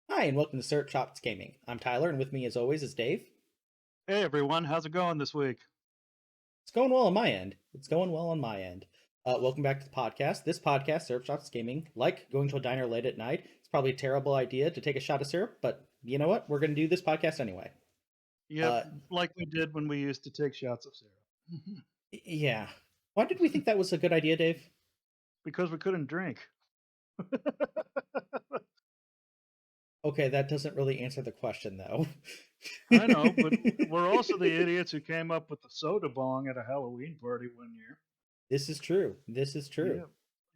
Hi, and welcome to Syrup Shots Gaming. I'm Tyler, and with me, as always, is Dave. Hey everyone, how's it going this week? It's going well on my end. Welcome back to the podcast. This podcast, Syrup Shots Gaming, like going to a diner late at night, it's probably a terrible idea to take a shot of syrup, but you know what? We're going to do this podcast anyway. Yep, like we did when we used to take shots of syrup. Yeah. Why did we think that was a good idea, Dave? Because we couldn't drink. Okay, that doesn't really answer the question, though. I know, but we're also the idiots who came up with the soda bong at a Halloween party one year. This is true.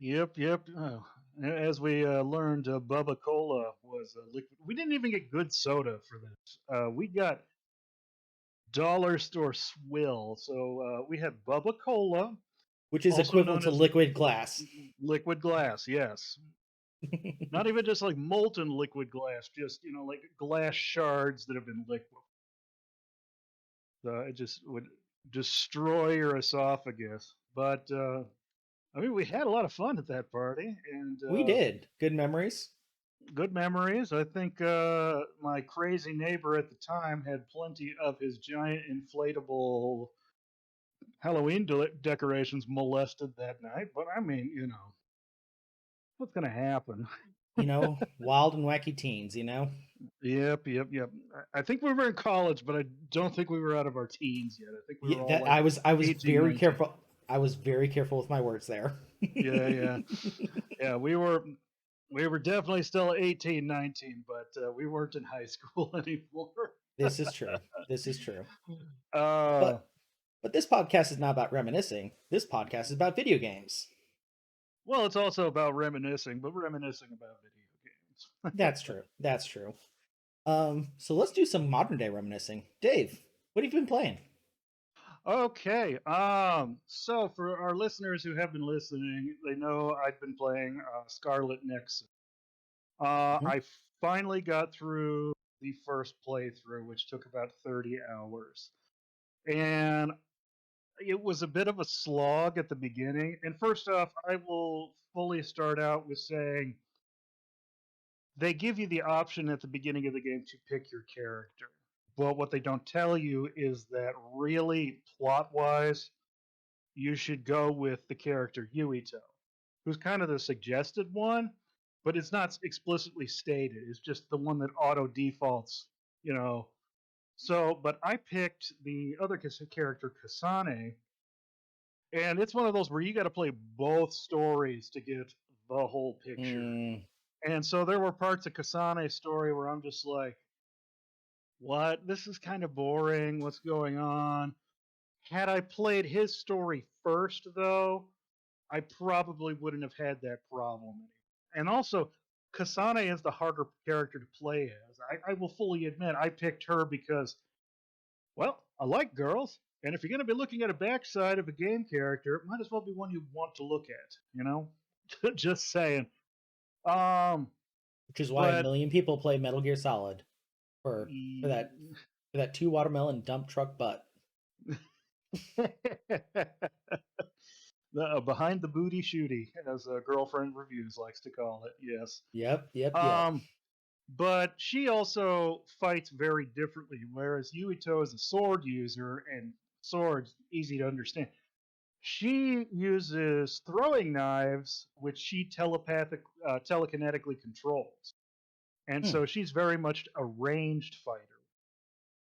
Yep. Oh. As we learned, Bubba Cola was a liquid. We didn't even get good soda for this. We got dollar store swill. So we had Bubba Cola, Which is also equivalent known to as liquid glass. liquid glass. Yes. Not even just like molten liquid glass, just like glass shards that have been liquid. So it just would destroy your esophagus. But I mean, we had a lot of fun at that party, and We did. Good memories. good memories. I think my crazy neighbor at the time had plenty of his giant inflatable Halloween decorations molested that night. But I mean, what's gonna happen? Wild and wacky teens, Yep. I think we were in college, but I don't think we were out of our teens yet. I think we Yeah, were all that like I was 18, very 19. careful. I was very careful with my words there. Yeah. We were definitely still 18, 19, but we weren't in high school anymore. This is true. This is true. Uh, But this podcast is not about reminiscing. This podcast is about video games. well, it's also about reminiscing, but reminiscing about video games. That's true. That's true. So let's do some modern day reminiscing. Dave, what have you been playing? Okay. So for our listeners who have been listening, they know I've been playing Scarlet Nexus. Mhm. I finally got through the first playthrough, which took about 30 hours. And it was a bit of a slog at the beginning. And first off, I will fully start out with saying they give you the option at the beginning of the game to pick your character. But what they don't tell you is that really, plot wise, you should go with the character Yuito, who's kind of the suggested one, but it's not explicitly stated. It's just the one that auto defaults, you know. So, but I picked the other character, Kasane, and it's one of those where you got to play both stories to get the whole picture. Mm, And so there were parts of Kasane's story where I'm just like, what? This is kind of boring. What's going on? Had I played his story first, though, I probably wouldn't have had that problem. And also, Kasane is the harder character to play as. I will fully admit I picked her because, well, I like girls, and if you're going to be looking at a backside of a game character, it might as well be one you want to look at. Just saying. Um, which is why a but million people play Metal Gear Solid for that two watermelon dump truck butt. the behind the booty shooty, as girlfriend reviews likes to call it. Yes. Yep. Um, but she also fights very differently. Whereas Yuito is a sword user, and swords easy to understand. She uses throwing knives, which she telekinetically controls, and Hmm. so she's very much a ranged fighter.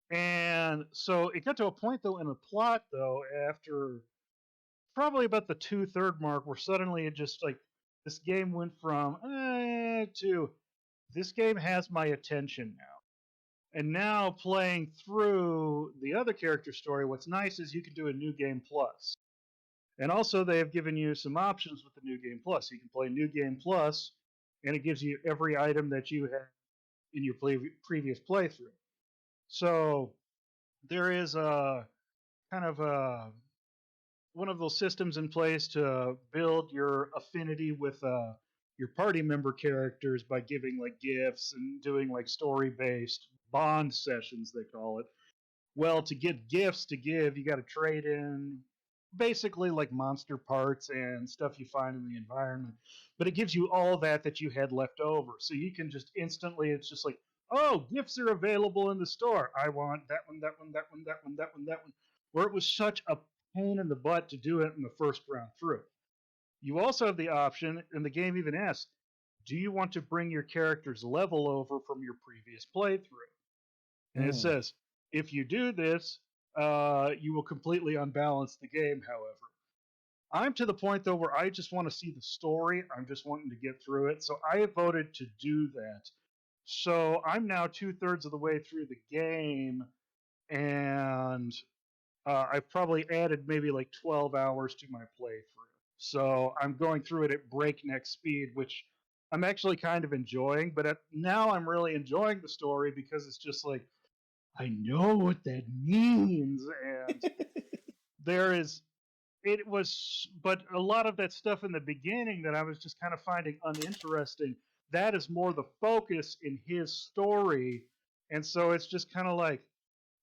And so it got to a point, though, in the plot, though, after probably about the two-third mark, where suddenly it just like this game went from to this game has my attention now. And now playing through the other character story, what's nice is you can do a new game plus. And also they have given you some options with the new game plus. You can play new game plus, and it gives you every item that you had in your previous playthrough. So there is a kind of one of those systems in place to build your affinity with your party member characters by giving like gifts and doing like story based bond sessions, they call it. Well, to get gifts to give, you got to trade in basically like monster parts and stuff you find in the environment. But it gives you all that you had left over. So you can just instantly, it's just like, oh, gifts are available in the store. I want that one, that one, that one, that one, that one, that one. Where it was such a pain in the butt to do it in the first round through. You also have the option, and the game even asks, do you want to bring your character's level over from your previous playthrough? And it Mm. says, if you do this, you will completely unbalance the game, however. I'm to the point, though, where I just want to see the story. I'm just wanting to get through it. So I voted to do that. So I'm now 2/3 of the way through the game, and I've probably added maybe like 12 hours to my playthrough. So I'm going through it at breakneck speed, which I'm actually kind of enjoying. But now I'm really enjoying the story because it's just like, I know what that means. And there is, it was, but a lot of that stuff in the beginning that I was just kind of finding uninteresting, that is more the focus in his story. And so it's just kind of like,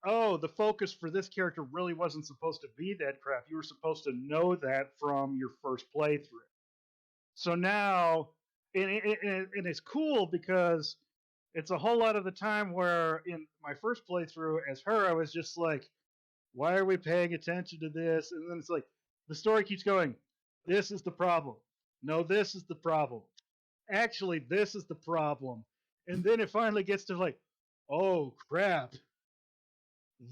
oh, the focus for this character really wasn't supposed to be that crap. You were supposed to know that from your first playthrough. So now, and it's cool because it's a whole lot of the time where in my first playthrough as her, I was just like, why are we paying attention to this? And then it's like, the story keeps going, this is the problem. No, this is the problem. Actually, this is the problem. And then it finally gets to like, oh crap,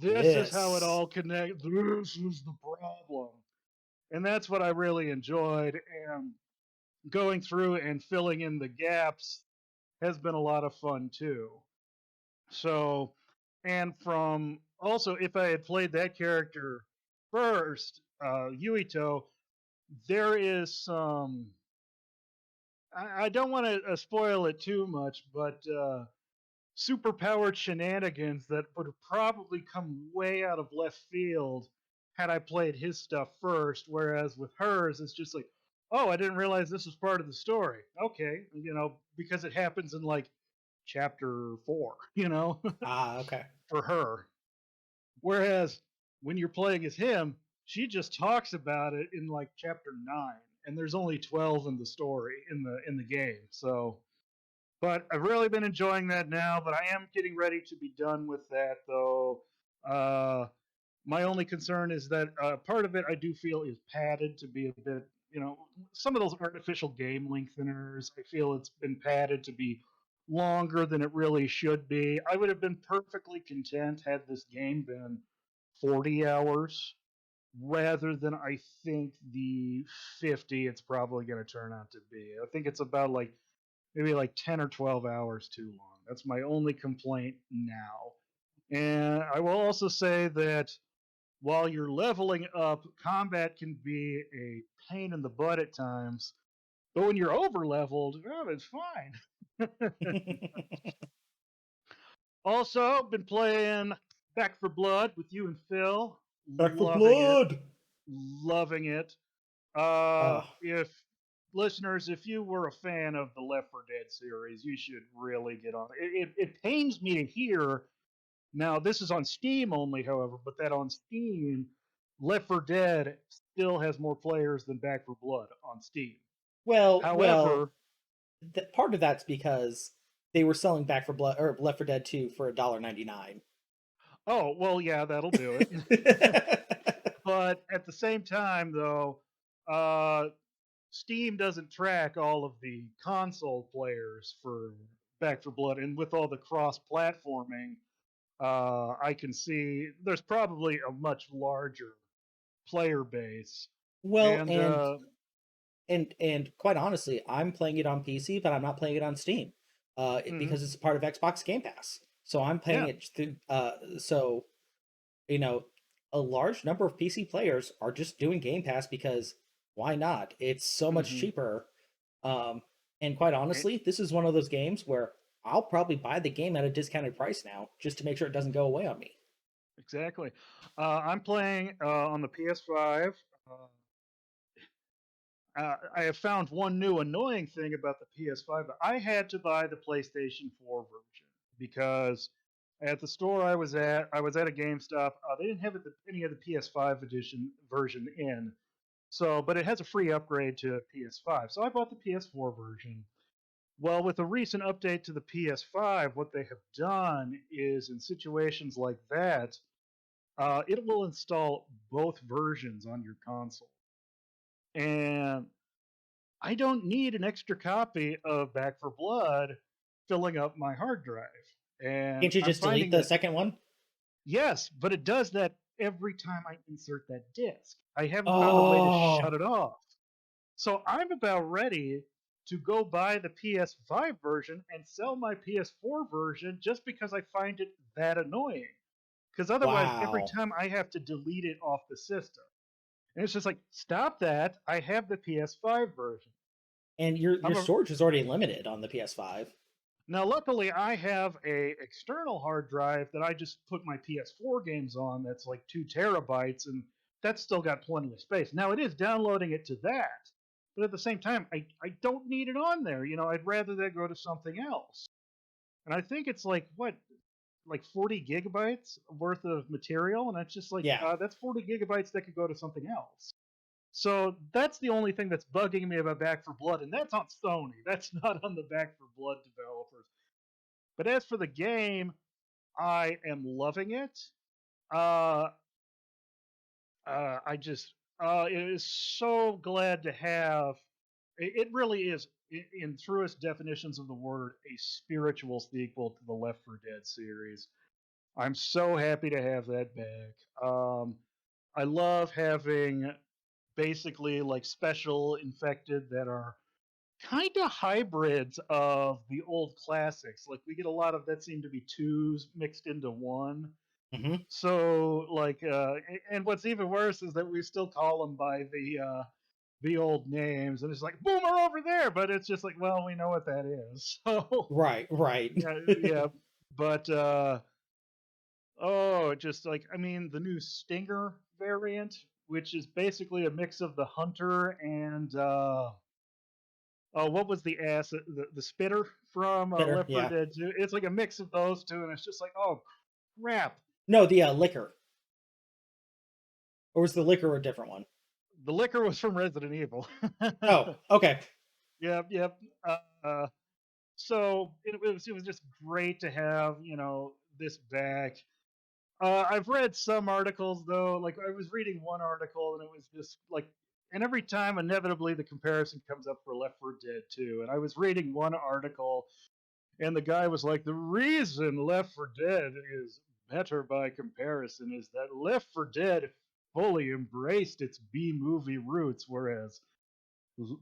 this is how it This. all connects. This is the problem. And that's what I really enjoyed. And going through and filling in the gaps has been a lot of fun too. So, and from also, if I had played that character first, Yuito, there is some. I don't want to spoil it too much, but superpowered shenanigans that would have probably come way out of left field had I played his stuff first. Whereas with hers, it's just like, oh, I didn't realize this was part of the story. Okay, because it happens in like chapter 4, Ah, okay. for her. Whereas when you're playing as him, she just talks about it in like chapter 9, and there's only 12 in the story in the game. So but I've really been enjoying that now. But I am getting ready to be done with that, though. Uh, my only concern is that part of it I do feel is padded to be a bit, some of those artificial game lengtheners. I feel it's been padded to be longer than it really should be. I would have been perfectly content had this game been 40 hours rather than I think the 50 it's probably going to turn out to be. I think it's about like maybe like 10 or 12 hours too long. That's my only complaint now. And I will also say that while you're leveling up, combat can be a pain in the butt at times. But when you're over leveled, oh, it's fine. Also, been playing Back for Blood with you and Phil. Back for Loving it. blood. Loving it. Oh, If listeners, if you were a fan of the Left 4 Dead series, you should really get on it. It pains me to hear. Now, this is on Steam only, however, but that on Steam, Left 4 Dead still has more players than Back 4 Blood on Steam. well, However, part of that's because they were selling Back for Blood or Left 4 Dead 2 for $1.99. oh well, yeah, that'll do it. But at the same time, though, uh, Steam doesn't track all of the console players for Back for Blood, and with all the cross-platforming, I can see there's probably a much larger player base. Well, And and quite honestly, I'm playing it on PC, but I'm not playing it on Steam, mhm, because it's part of Xbox Game Pass. So I'm playing yeah, it through. So you know, a large number of PC players are just doing Game Pass because why not? It's so much hmm cheaper. And quite honestly, this is one of those games where I'll probably buy the game at a discounted price now just to make sure it doesn't go away on me. exactly. I'm playing on the PS5. Uh, I have found one new annoying thing about the PS5. I had to buy the PlayStation 4 version because at the store I was at a GameStop. They didn't have any of the PS5 edition version in, so but it has a free upgrade to PS5. So I bought the PS4 version. Well, with a recent update to the PS5, what they have done is in situations like that, it will install both versions on your console. And I don't need an extra copy of Back for Blood filling up my hard drive. And Can't you I'm just delete finding the that, second one? yes, but it does that every time I insert that disc. I haven't found a way to shut Oh, it off. So I'm about ready to go buy the PS5 version and sell my PS4 version just because I find it that annoying. Because otherwise, every wow. time I have to delete it off the system. And it's just like, stop that. I have the PS5 version. And your I'm a, storage is already limited on the PS5. Now, luckily, I have a external hard drive that I just put my PS4 games on. That's like 2 terabytes, and that's still got plenty of space. Now, it is downloading it to that, but at the same time, I don't need it on there. You know, I'd rather that go to something else. And I think it's like what, like 40 gigabytes worth of material, and it's just like Yeah. that's 40 gigabytes that could go to something else. So that's the only thing that's bugging me about Back for Blood, and that's on Sony. That's not on the Back for Blood developers. But as for the game, I am loving it. Uh, I just it is so glad to have. It really is, in truest definitions of the word, a spiritual sequel to the Left 4 Dead series. I'm so happy to have that back. I love having basically like special infected that are kind of hybrids of the old classics. Like we get a lot of that seem to be twos mixed into one. Hmm. So like, and what's even worse is that we still call them by the old names, and it's like Boomer over there, but it's just like, well, we know what that is. So Right, right. yeah, yeah, but oh, just like I mean, the new Stinger variant, which is basically a mix of the Hunter and oh, what was the acid? The spitter from Bitter, Left 4 yeah. Dead 2. It's like a mix of those two, and it's just like, oh crap. No, the liquor. Or was the liquor a different one? The liquor was from Resident Evil. Oh, okay. Yep, yep. Uh, so it was just great to have this back. I've read some articles though. Like I was reading one article, and it was just like, and every time inevitably the comparison comes up for Left 4 Dead 2. And I was reading one article, and the guy was like, the reason Left 4 Dead is better by comparison is that Left 4 Dead fully embraced its B movie roots, whereas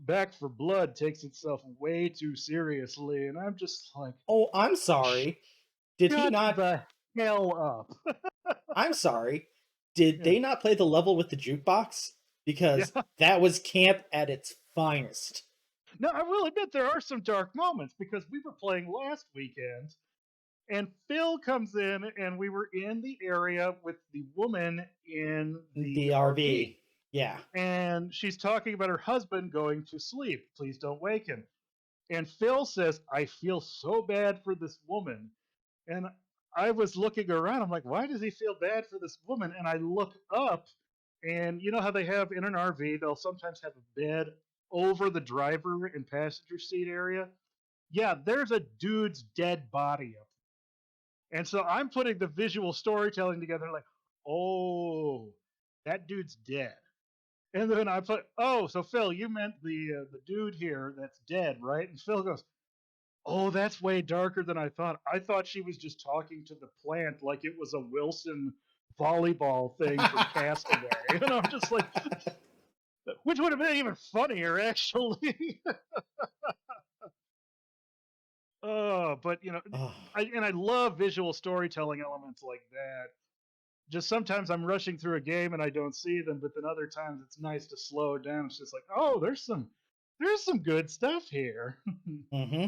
Back for Blood takes itself way too seriously. And I'm just like, Oh, I'm sorry. Did he shut not? the hell up. I'm sorry. Did Yeah. they not play the level with the jukebox? Because Yeah. that was camp at its finest. No, I will admit there are some dark moments because we were playing last weekend, and Phil comes in, and we were in the area with the woman in The the RV. RV. Yeah. And she's talking about her husband going to sleep. Please don't wake him. And Phil says, I feel so bad for this woman. And I was looking around. I'm like, why does he feel bad for this woman? And I look up, and you know how they have in an RV, they'll sometimes have a bed over the driver and passenger seat area? Yeah, there's a dude's dead body up. And so I'm putting the visual storytelling together like, oh, that dude's dead. And then I put, oh, so Phil, you meant the dude here that's dead, right? And Phil goes, oh, that's way darker than I thought. I thought she was just talking to the plant like it was a Wilson volleyball thing from Castaway. And I'm just like, which would have been even funnier, actually. Oh, but Oh, I love visual storytelling elements like that. Just sometimes I'm rushing through a game and I don't see them, but then other times it's nice to slow it down. It's just like, oh, there's some good stuff here. mm-hmm.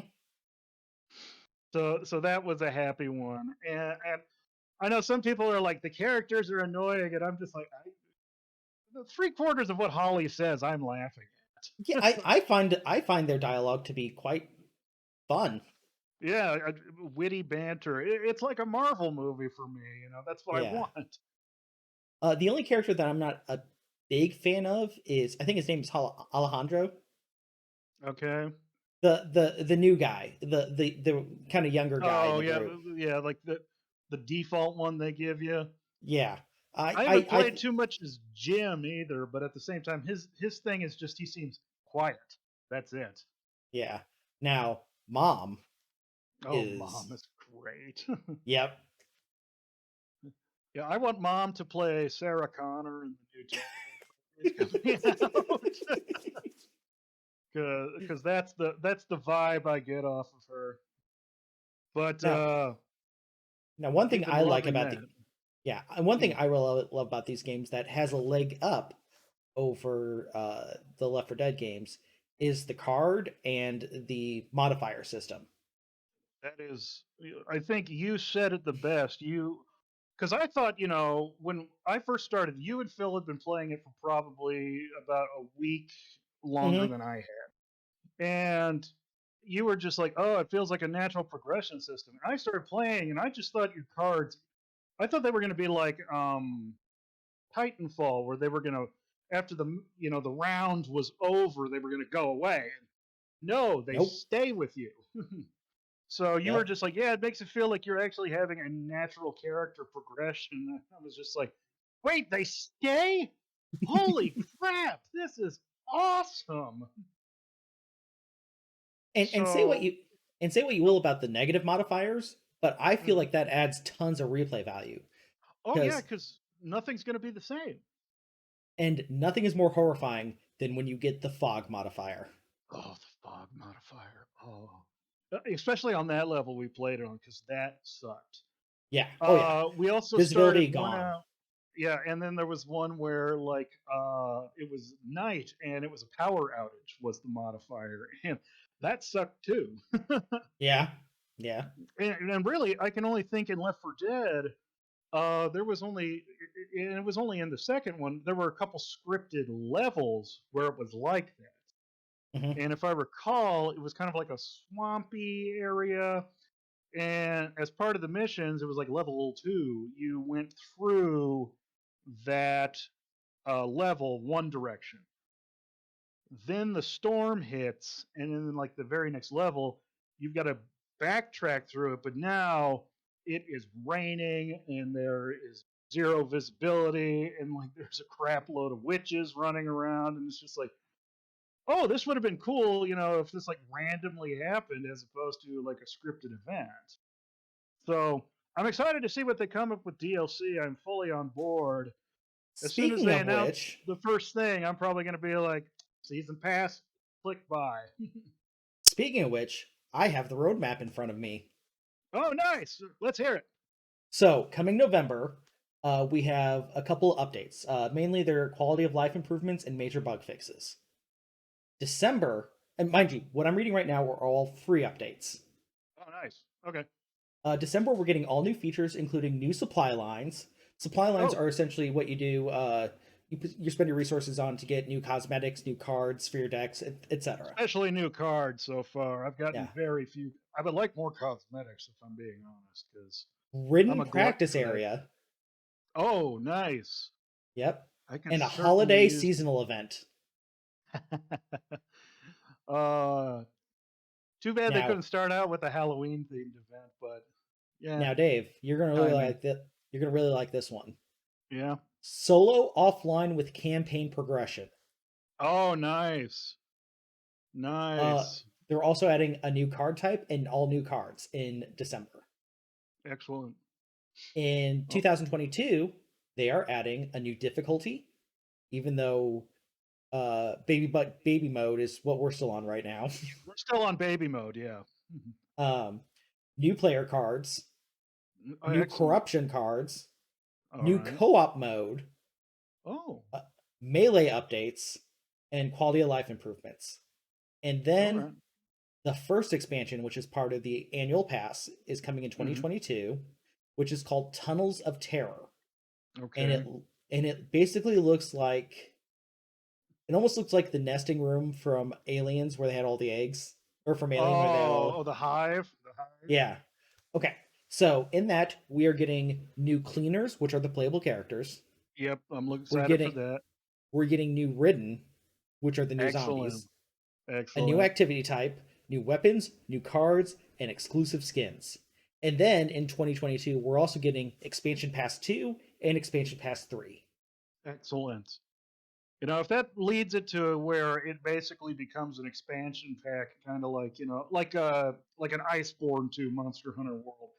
So that was a happy one, and I know some people are like the characters are annoying, and I'm just like, the 3/4 of what Holly says, I'm laughing Yeah, I find their dialogue to be quite fun. Yeah, witty banter. It's like a Marvel movie for me. That's what I Yeah. want. The only character that I'm not a big fan of is, I think his name is Alejandro, Okay. the new guy, the kind of younger guy in Oh the yeah, group. yeah, like the default one they give you. Yeah, I haven't played too much as Jim either, but at the same time, his thing is just he seems quiet. That's it. yeah. Now, Mom Oh, is, Mom is great. yep. Yeah, I want Mom to play Sarah Connor in the new Tomb Raider movie coming out. Because that's the vibe I get off of her. But Now, now one we've thing been I like loving about that. the yeah, and one thing Mm. I really love about these games that has a leg up over the Left 4 Dead games is the card and the modifier system. That is, I think you said it the best. Because I thought, when I first started, you and Phil had been playing it for probably about a week longer Hmm. than I had. And you were just like, oh, it feels like a natural progression system. And I started playing, and I just thought your cards, I thought they were going to be like Titanfall, where they were going to, after the round was over, they were going to go away. No, they Nope. stay with you. So you were Yep. just like, yeah, it makes it feel like you're actually having a natural character progression. I was just like, wait, they stay? Holy crap, this is awesome. And say what So, you will about the negative modifiers, but I feel mhm. like that adds tons of replay value Oh yeah, because because nothing's going to be the same. and nothing is more horrifying than when you get the fog modifier. Oh, the fog modifier. Oh, especially on that level we played it on, because that sucked. Yeah. Oh yeah. We also Visibility started one gone. out. Yeah, and then there was one where like it was night and it was a power outage was the modifier, and that sucked too. Yeah. Yeah. And really, I can only think in Left 4 Dead, there was only, and it was only in the second one. There were a couple scripted levels where it was like that. Hmm. And if I recall, it was kind of like a swampy area. And as part of the missions, it was like level 2. You went through that level one direction. Then the storm hits, and then like the very next level, you've got to backtrack through it. But now it is raining, and there is zero visibility, and like there's a crap load of witches running around, and it's just like, oh, this would have been cool, if this like randomly happened as opposed to like a scripted event. So I'm excited to see what they come up with DLC. I'm fully on board. As soon as Speaking they of announce which, the first thing, I'm probably going to be like, season pass, click buy. I have the roadmap in front of me. Oh, nice. Let's hear it. So, coming November, we have a couple updates. Mainly their quality of life improvements and major bug fixes. December, and mind you, what I'm reading right now are all free updates. Oh, nice. Okay. December, we're getting all new features, including new supply lines. Supply lines Oh, are essentially what you do. You spend your resources on to get new cosmetics, new cards for your decks, etc. especially new cards so far. I've gotten Yeah. very few. I would like more cosmetics if I'm being honest, because I'm Written a glutton practice for that. area. Oh, nice. Yep. I can And a certainly holiday use. seasonal event. uh, Too bad they Now, couldn't start out with a Halloween themed event, but yeah, Dave, timing. you're gonna really like this one. Yeah. Solo offline with campaign progression. Oh, nice. Uh, Nice. they're also adding a new card type and all new cards in December. Excellent. In Oh, 2022, they are adding a new difficulty, even though baby mode is what we're still on right now. we're still on baby mode. Yeah. um, new player cards, Oh, new excellent. corruption cards, All new right. co-op mode, Oh, uh, melee updates, and quality of life improvements. And all then right. the first expansion, which is part of the annual pass, is coming in Mm-hmm. 2022, which is called Tunnels of Terror. And Okay. it basically looks like It almost looks like the nesting room from Aliens where they had all the eggs, or from Alien where they had Oh, all. oh, the hive, the hive. Yeah. Okay. So in that we are getting new cleaners, which are the playable characters. Yep, I'm We're excited for getting that. we're getting new ridden, which are the new Excellent, zombies. A new excellent. activity type, new weapons, new cards, and exclusive skins. And then in 2022, we're also getting Expansion Pass 2 and Expansion Pass 3. Excellent. If that leads it to where it basically becomes an expansion pack, kind of like like an Iceborne to Monster Hunter World,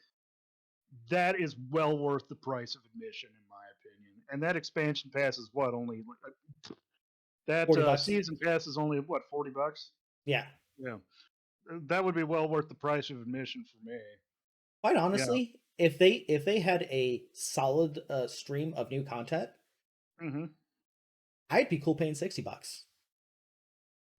that is well worth the price of admission, in my opinion. And that expansion pass is what only that 40 bucks. season pass is only what $40. Yeah. Yeah, that would be well worth the price of admission for me. Quite Yeah. honestly, if they had a solid stream of new content, Hmm. I'd be cool paying 60 bucks.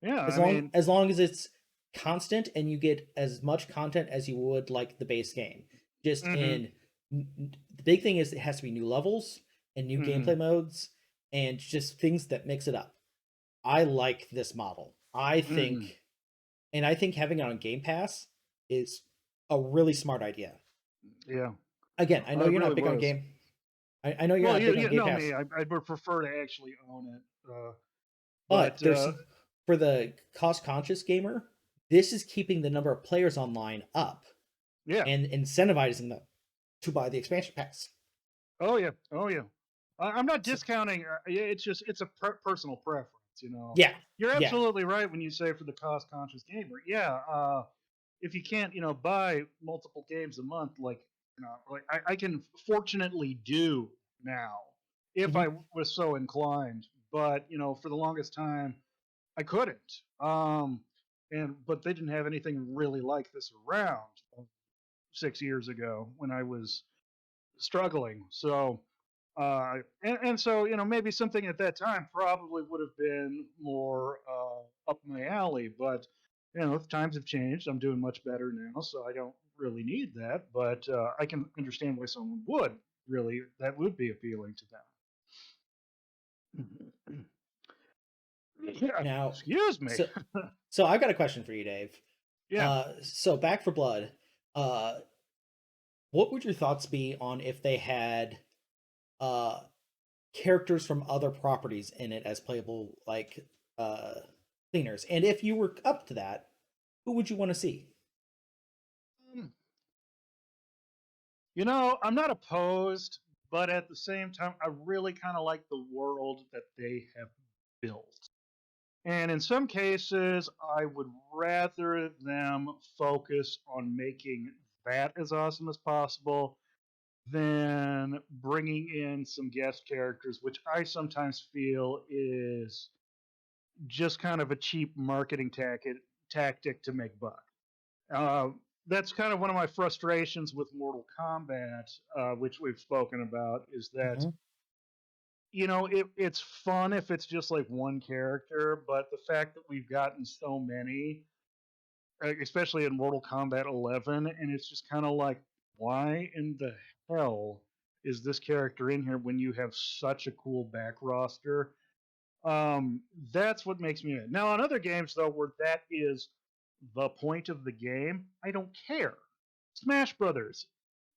Yeah. As I long mean, as long as it's constant and you get as much content as you would like the base game. Just hmm in the big thing is it has to be new levels and new hmm gameplay modes and just things that mix it up. I like this model. hmm I think having it on Game Pass is a really smart idea. Yeah, Again, I know it you're really not big on was. game. I know you're Well, not big on you Game know Pass, me. I would prefer to actually own it. but But there's for the cost conscious gamer, this is keeping the number of players online up yeah. and incentivizing them to buy the expansion pass. Oh yeah. Oh yeah. I'm not So, discounting. It's just it's a personal preference. yeah, You're yeah, absolutely right when you say for the cost conscious gamer. Yeah. If you can't buy multiple games a month, like I can fortunately do now if hmm I was so inclined. But for the longest time I couldn't. But they didn't have anything really like this around 6 years ago when I was struggling. So, and so maybe something at that time probably would have been more up my alley. But times have changed. I'm doing much better now, so I don't really need that. But I can understand why someone would really that would be appealing to them. Yeah, now, excuse me. so so I've got a question for you, Dave. Yeah. So Back for Blood, uh, what would your thoughts be on if they had uh characters from other properties in it as playable uh cleaners? And if you were up to that, who would you want to see? Hmm. I'm not opposed, but at the same time, I really kind of like the world that they have built. And in some cases, I would rather them focus on making that as awesome as possible than bringing in some guest characters, which I sometimes feel is just kind of a cheap marketing tactic to make buck. Uh, that's kind of one of my frustrations with Mortal Kombat, which we've spoken about, is that Mhm. it's fun if it's just like one character, but the fact that we've gotten so many, especially in Mortal Kombat 11, and it's just kind of like, why in the hell is this character in here when you have such a cool back roster? Um, that's what makes me mad. Now, on other games though, where that is the point of the game, I don't care. Smash Brothers,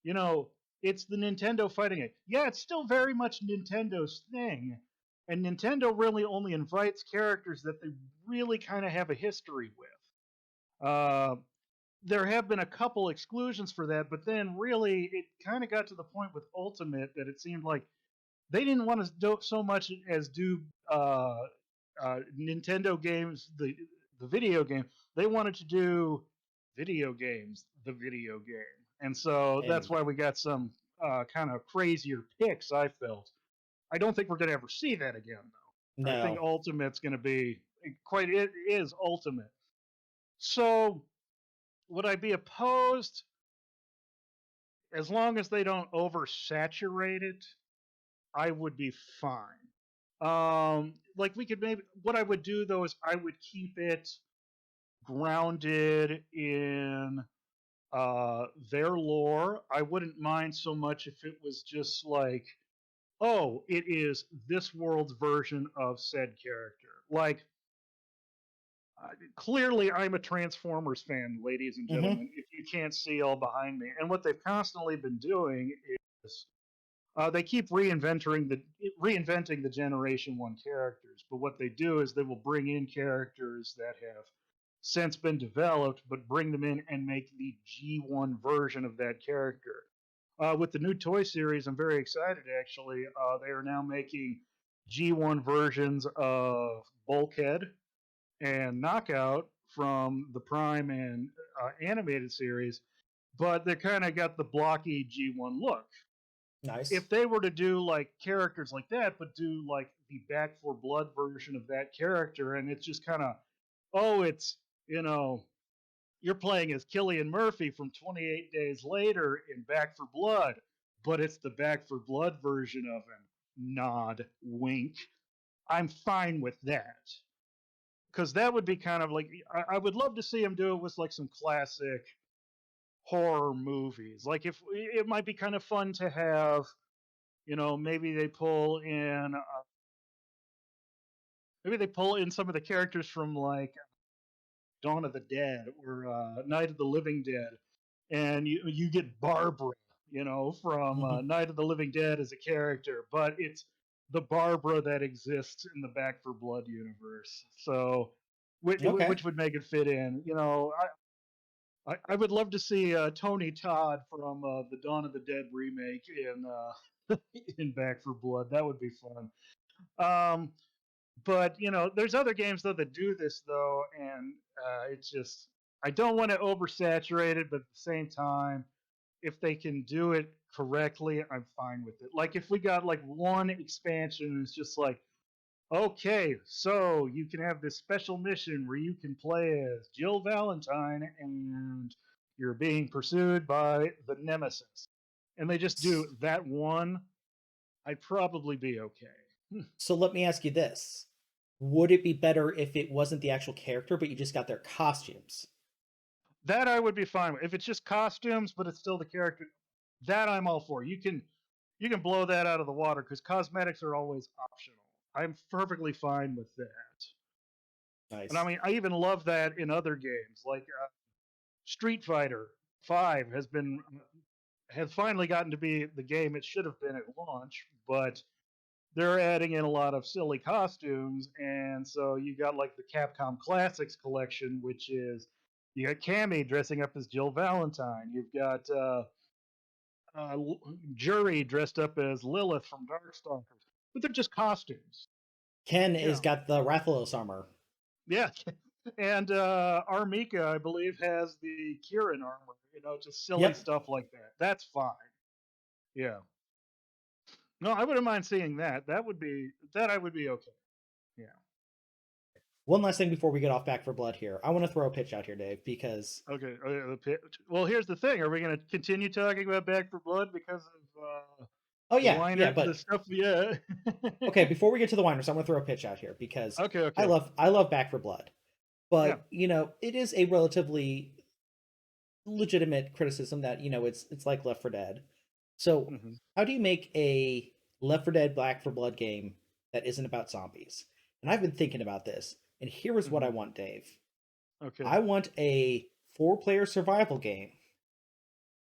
you know, it's the Nintendo fighting it. Yeah, it's still very much Nintendo's thing, and Nintendo really only invites characters that they really kind of have a history with. Uh, there have been a couple exclusions for that, but then really it kind of got to the point with Ultimate that it seemed like they didn't want to do so much as do Nintendo games, the video game. They wanted to do video games, the video game, and so that's And why we got some kind of crazier picks. I felt. I don't think we're going to ever see that again, though. I think no, Ultimate's going to be quite. It is Ultimate. So would I be opposed as long as they don't oversaturate it? I would be fine. Like we could maybe what I would do though is I would keep it grounded in their lore. I wouldn't mind so much if it was just like oh, it is this world's version of said character. Like, clearly, I'm a Transformers fan, ladies and Hmm. gentlemen, if you can't see all behind me. And what they've constantly been doing is they keep reinventing the Generation One characters. But what they do is they will bring in characters that have since been developed, but bring them in and make the G1 version of that character. With the new toy series, I'm very excited. Actually, they are now making G1 versions of Bulkhead and Knockout from the Prime and animated series, but they kind of got the blocky G1 look. Nice. If they were to do like characters like that, but do like the Back for Blood version of that character, and it's just kind of, oh, it's, you know, you're playing as Killian Murphy from 28 Days Later in Back for Blood, but it's the Back for Blood version of him. Nod, wink. I'm fine with that because that would be kind of like I would love to see him do it with like some classic horror movies. Like if it might be kind of fun to have, maybe they pull in some of the characters from like Dawn of the Dead or Night of the Living Dead, and you get Barbara, from Hmm. Night of the Living Dead as a character, but it's the Barbara that exists in the Back for Blood universe. So, Okay. which would make it fit in. I would love to see Tony Todd from the Dawn of the Dead remake in Back for Blood. That would be fun. Um, but there's other games though that do this though, and it's just I don't want to oversaturate it, but at the same time, if they can do it correctly, I'm fine with it. Like if we got like one expansion, it's just like, okay, so you can have this special mission where you can play as Jill Valentine and you're being pursued by the Nemesis. And they just do that one, I'd probably be okay. So let me ask you this. Would it be better if it wasn't the actual character, but you just got their costumes? That I would be fine with. If it's just costumes, but it's still the character, that I'm all for. You can blow that out of the water because cosmetics are always optional. I'm perfectly fine with that. And I Nice. mean, I even love that in other games, like Street Fighter Five has finally gotten to be the game it should have been at launch, but they're adding in a lot of silly costumes, and so you got like the Capcom Classics collection, which is you got Cammy dressing up as Jill Valentine. You've got uh, Jury dressed up as Lilith from Darkstalkers, but they're just costumes. Ken is Yeah, got the Rathalos armor. yeah. And Armika, I believe, has the Kieran armor. Just silly Yep. stuff like that. That's fine. Yeah. No, I wouldn't mind seeing that. That I would be okay. Yeah. One last thing before we get off Back for Blood here. I want to throw a pitch out here, Dave, because Okay. Well, here's the thing. Are we going to continue talking about Back for Blood because of oh yeah, the but stuff? Yeah. okay, before we get to the Winers, I'm gonna throw a pitch out here because Okay. I Okay. love I love Back for Blood. Yeah. But, it is a relatively legitimate criticism that, it's like Left 4 Dead. So, Hmm. how do you make a Left 4 Dead Black for Blood game that isn't about zombies? And I've been thinking about this, and here is what I Hmm. want, Dave. Okay. I want a 4-player survival game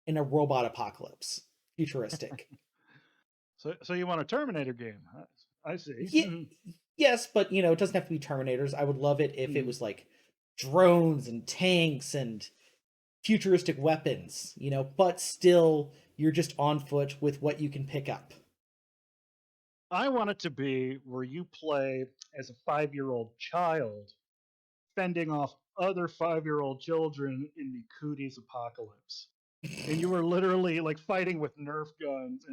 in a robot apocalypse, futuristic. So you want a Terminator game? I see. Yeah, yes, but it doesn't have to be Terminators. I would love it if it Mhm. was like drones and tanks and futuristic weapons, but still you're just on foot with what you can pick up. I want it to be where you play as a 5-year-old child fending off other 5-year-old children in the cooties apocalypse. And you were literally like fighting with Nerf guns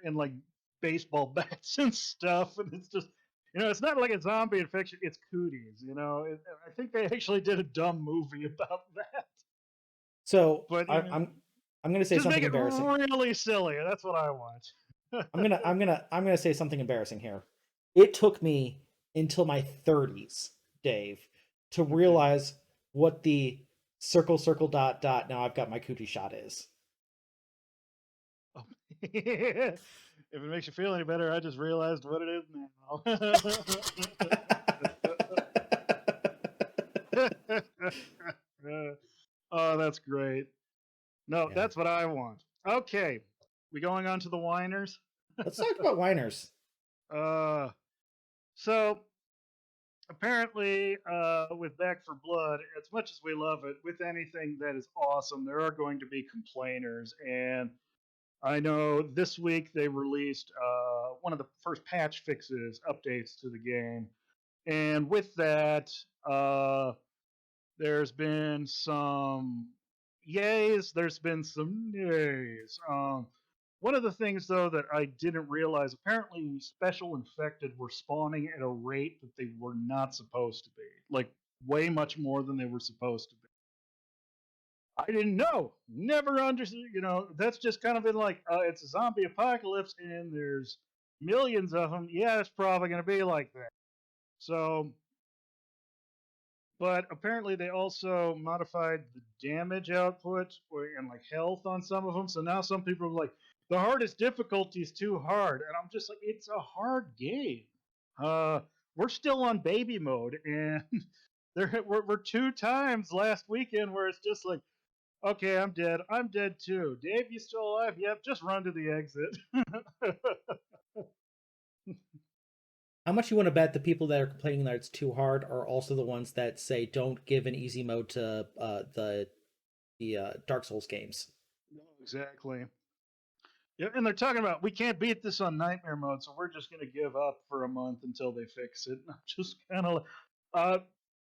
and like baseball bats and stuff. And it's just, it's not like a zombie infection, it's cooties. I think they actually did a dumb movie about that. So But, I'm gonna say just something make it embarrassing. really silly. That's what I want. I'm gonna say something embarrassing here. It took me until my 30s, Dave, to Okay. realize what the circle circle dot dot now I've got my cootie shot is. Oh. If it makes you feel any better, I just realized what it is now. Oh, that's great. No, Yeah. that's what I want. Okay, we going on to the whiners? Let's talk about whiners. Uh, so apparently, with Back for Blood, as much as we love it, with anything that is awesome, there are going to be complainers. And I know this week they released one of the first patch fixes, updates to the game. And with that, uh, there's been some yays, there's been some nays. One of the things, though, that I didn't realize apparently, special infected were spawning at a rate that they were not supposed to be. Like, way much more than they were supposed to be. I didn't know. Never understood. That's just kind of been like, it's a zombie apocalypse and there's millions of them. Yeah, it's probably going to be like that. So, but apparently they also modified the damage output and like health on some of them. So now some people are like, the hardest difficulty is too hard, and I'm just like, it's a hard game. Uh, we're still on baby mode, and we're two times last weekend where it's just like, okay, I'm dead. I'm dead too. Dave, you still alive? Yep. Just run to the exit. How much you want to bet the people that are complaining that it's too hard are also the ones that say don't give an easy mode to the Dark Souls games? No, exactly. Yeah, and they're talking about we can't beat this on nightmare mode, so we're just going to give up for a month until they fix it. I'm just kind of like, uh,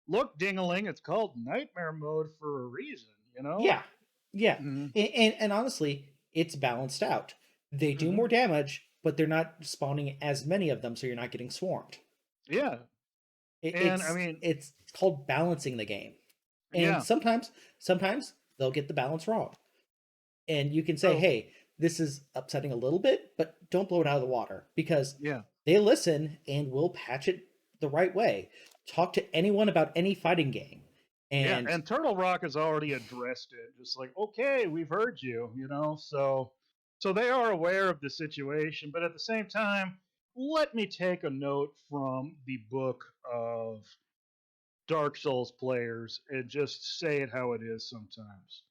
look, Dingaling, it's called nightmare mode for a reason, you know? Yeah, yeah, Mm-hmm. and honestly, it's balanced out. They do Mm-hmm. more damage, but they're not spawning as many of them, so you're not getting swarmed. Yeah, It, and I it's mean, it's called balancing the game, and yeah. sometimes they'll get the balance wrong, and you can say, So "Hey, this is upsetting a little bit, but don't blow it out of the water," because yeah, they listen and will patch it the right way. Talk to anyone about any fighting game, yeah, and and Turtle Rock has already addressed it. Just like, okay, we've heard you, you know. So they are aware of the situation, but at the same time, let me take a note from the book of Dark Souls players and just say it how it is sometimes.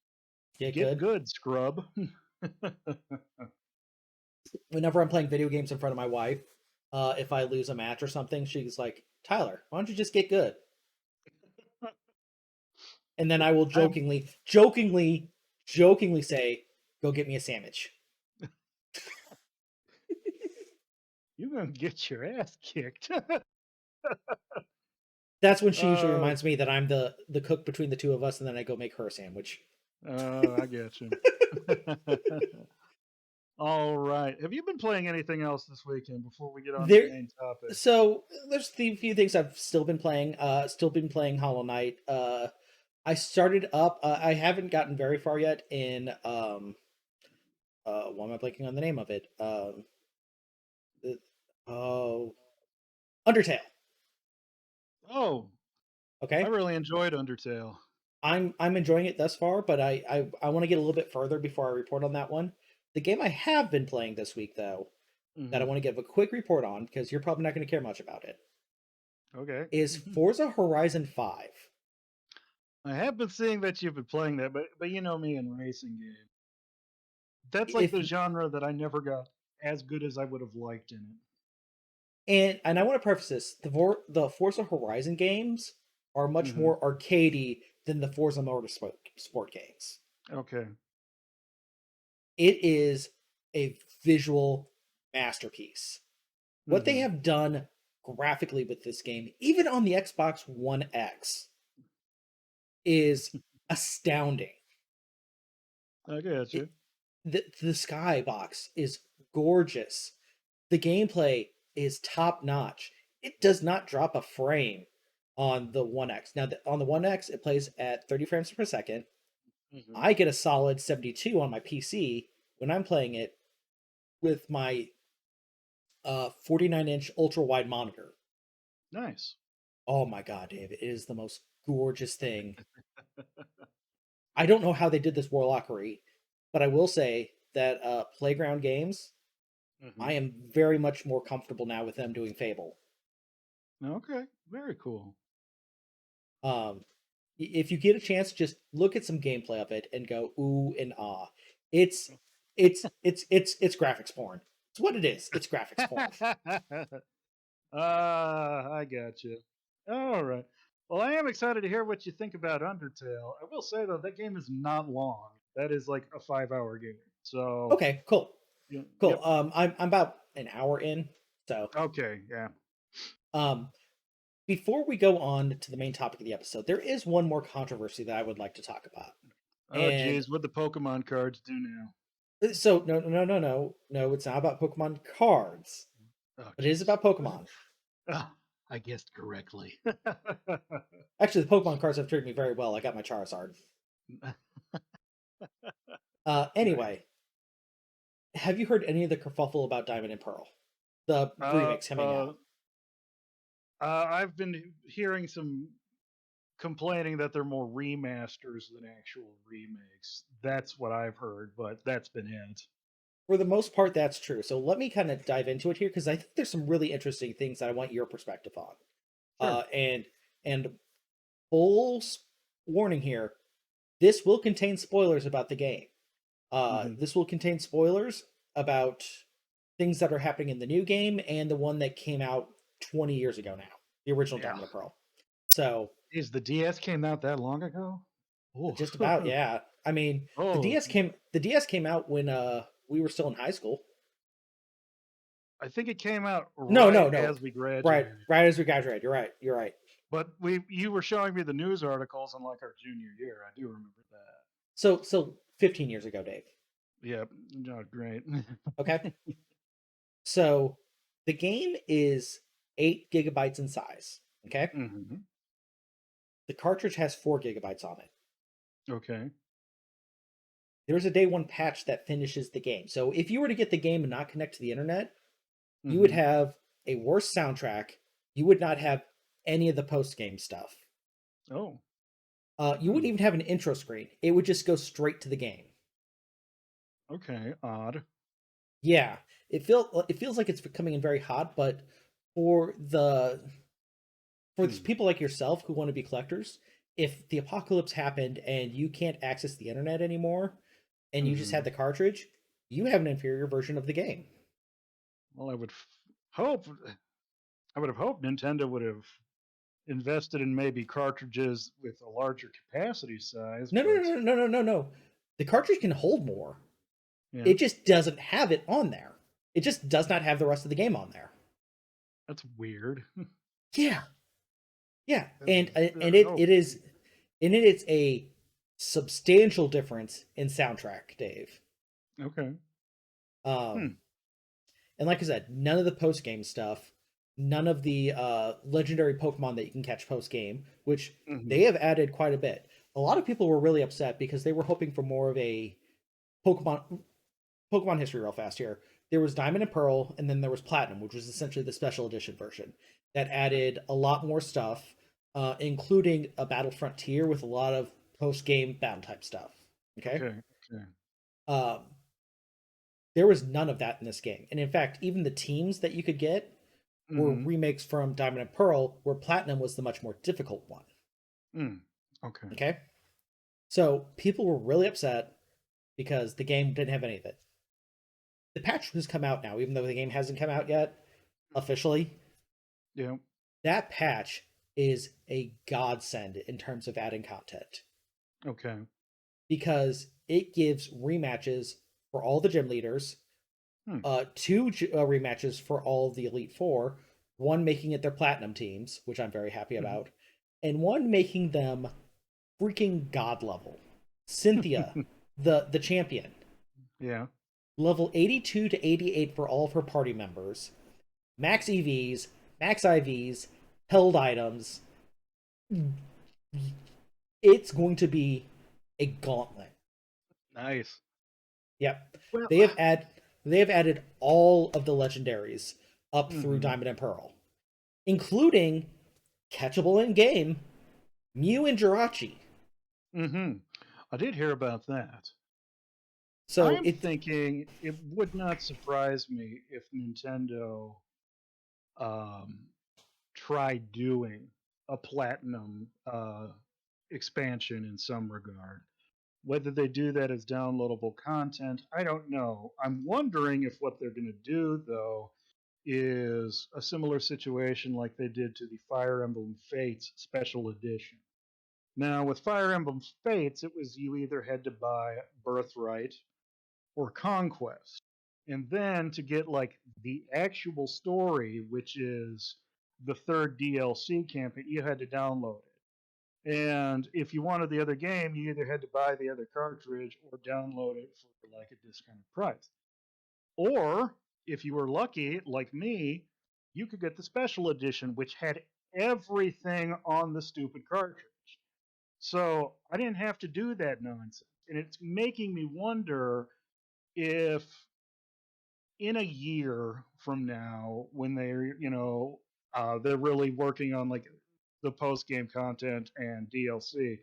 get Get good. good, scrub. Whenever I'm playing video games in front of my wife, if I lose a match or something, she's like, "Tyler, why don't you just get good?" And then I will I'm jokingly say, "Go get me a sandwich." you're gonna get your ass kicked. That's when she usually Oh, reminds me that I'm the cook between the two of us, and then I go make her a sandwich. I get you. All right. Have you been playing anything else this weekend before we get on to the There, main topic? so there's the few things I've still been playing. Still been playing Hollow Knight. I started up. I haven't gotten very far yet in why am I blanking on the name of it? The- oh, Undertale. Oh, I Okay, really enjoyed Undertale. I'm enjoying it thus far, but I want to get a little bit further before I report on that one. The game I have been playing this week, though, that I Hmm. want to give a quick report on because you're probably not going to care much about it, Okay. is Forza Horizon 5. I have been seeing that you've been playing that, but you know me in racing games. That's like If the genre that I never got as good as I would have liked in and I want to preface this: the Forza Horizon games are it. much Hmm. more arcadey than the Forza Motorsport sport games. Okay. It is a visual masterpiece. What they Hmm. have done graphically with this game, even on the Xbox One X, is astounding. I get It, you. the skybox is gorgeous. The gameplay is top notch. It does not drop a frame on the One X. Now, on the One X, it plays at 30 frames per second. Hmm. I get a solid 72 on my PC when I'm playing it with my 49-inch ultra wide monitor. Nice. Oh my god, Dave, it is the most gorgeous thing. I don't know how they did this warlockery, but I will say that Playground Games Hmm. I am very much more comfortable now with them doing Fable. Okay, very cool. Um, if you get a chance, just look at some gameplay of it and go ooh and ah. It's it's graphics porn. It's what it is. It's graphics porn. I got you. All right. Well, I am excited to hear what you think about Undertale. I will say though, that game is not long. That is like a 5-hour game. So, Okay, cool, cool. yep. I'm about an hour in, so Okay, yeah. um, before we go on to the main topic of the episode, there is one more controversy that I would like to talk about. Oh, And geez, what the Pokemon cards do now? so no, it's not about Pokemon cards, Oh, but it is jeez. about Pokemon. Ah, I guessed correctly. Actually, the Pokemon cards have treated me very well. I got my Charizard. Nice. Anyway, have you heard any of the kerfuffle about Diamond and Pearl? The Uh, remakes coming uh, out. I've been hearing some complaining that they're more remasters than actual remakes. That's what I've heard, but that's been it. For the most part, that's true. So let me kind of dive into it here because I think there's some really interesting things that I want your perspective on. Sure. And full warning here: this will contain spoilers about the game. Hmm. This will contain spoilers about things that are happening in the new game and the one that came out 20 years ago now, the original Yeah. Diamond and Pearl. So Is the DS came out that long ago? Oh, just about, yeah. I mean, oh, the DS came out when we were still in high school. I think it came out No, right no, no. as we Right, graduated. right as we graduated. You're right. You're right. But you were showing me the news articles in like our junior year. I do remember that. So 15 years ago, Dave. Yep. No, great. Okay. So the game is 8 GB in size. Okay. Hmm. The cartridge has 4 GB on it. Okay. There's a day one patch that finishes the game. So if you were to get the game and not connect to the internet, you would Hmm. have a worse soundtrack. You would not have any of the post game stuff. Oh. You Hmm. wouldn't even have an intro screen. It would just go straight to the game. Okay. Odd. Yeah, it feels like it's coming in very hot, but for the for Hmm. people like yourself who want to be collectors, if the apocalypse happened and you can't access the internet anymore, and you just had Hmm. the cartridge, you have an inferior version of the game. Well, hope I would have hoped Nintendo would have invested in maybe cartridges with a larger capacity size, No, no, but no, no, no, no, no. The cartridge can hold more. yeah, It just doesn't have it on there. It just does not have the rest of the game on there. that's weird. Yeah, yeah, That's and very, oh, it's a substantial difference in soundtrack, Dave. okay. Um, Hmm. and like I said, none of the post game stuff, none of the legendary Pokemon that you can catch post game, which Hmm. they have added quite a bit. A lot of people were really upset because they were hoping for more of a Pokemon history real fast here. There was Diamond and Pearl, and then there was Platinum, which was essentially the special edition version that added a lot more stuff, including a battle frontier with a lot of post game battle type stuff. Okay, Okay. Okay. um, there was none of that in this game, and in fact, even the teams that you could get were Hmm. remakes from Diamond and Pearl, where Platinum was the much more difficult one. Mm. Okay. Okay, so people were really upset because the game didn't have any of it. The patch has come out now, even though the game hasn't come out yet officially. Yeah. That patch is a godsend in terms of adding content Okay. because it gives rematches for all the gym leaders, Hmm. two rematches for all of the Elite Four, one making it their platinum teams, which I'm very happy about, and one making them freaking god level. Cynthia, the champion, Yeah. level 82 to 88 for all of her party members, max EVs, max IVs, held items. It's going to be a gauntlet. Nice. Yep. Well. They have add they have added all of the legendaries up through Hmm. Diamond and Pearl, including catchable in game Mew and Jirachi. Hmm. I did hear about that. So I'm it thinking it would not surprise me if Nintendo um, tried doing a platinum expansion in some regard. Whether they do that as downloadable content, I don't know. I'm wondering if what they're going to do, though, is a similar situation like they did to the Fire Emblem Fates Special Edition. Now, with Fire Emblem Fates, it was you either had to buy Birthright or Conquest. And then to get like the actual story, which is the third DLC campaign, you had to download it. And if you wanted the other game, you either had to buy the other cartridge or download it for like a discounted price. Or if you were lucky, like me, you could get the special edition, which had everything on the stupid cartridge. So I didn't have to do that nonsense. And it's making me wonder if in a year from now, when they're really working on like the post game content and DLC,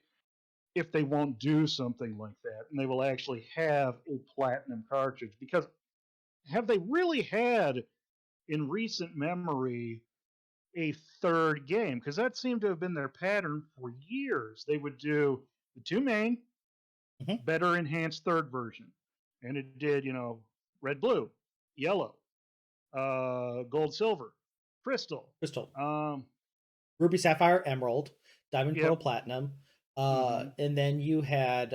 if they won't do something like that and they will actually have a platinum cartridge. Because have they really had in recent memory a third game? Because that seemed to have been their pattern for years. They would do the two main, Mhm. better enhanced third version. And it did, red, blue, yellow, gold, silver, crystal. Crystal, Um, Ruby, Sapphire, Emerald, Diamond, Pearl, yep. Platinum, Hmm. and then you had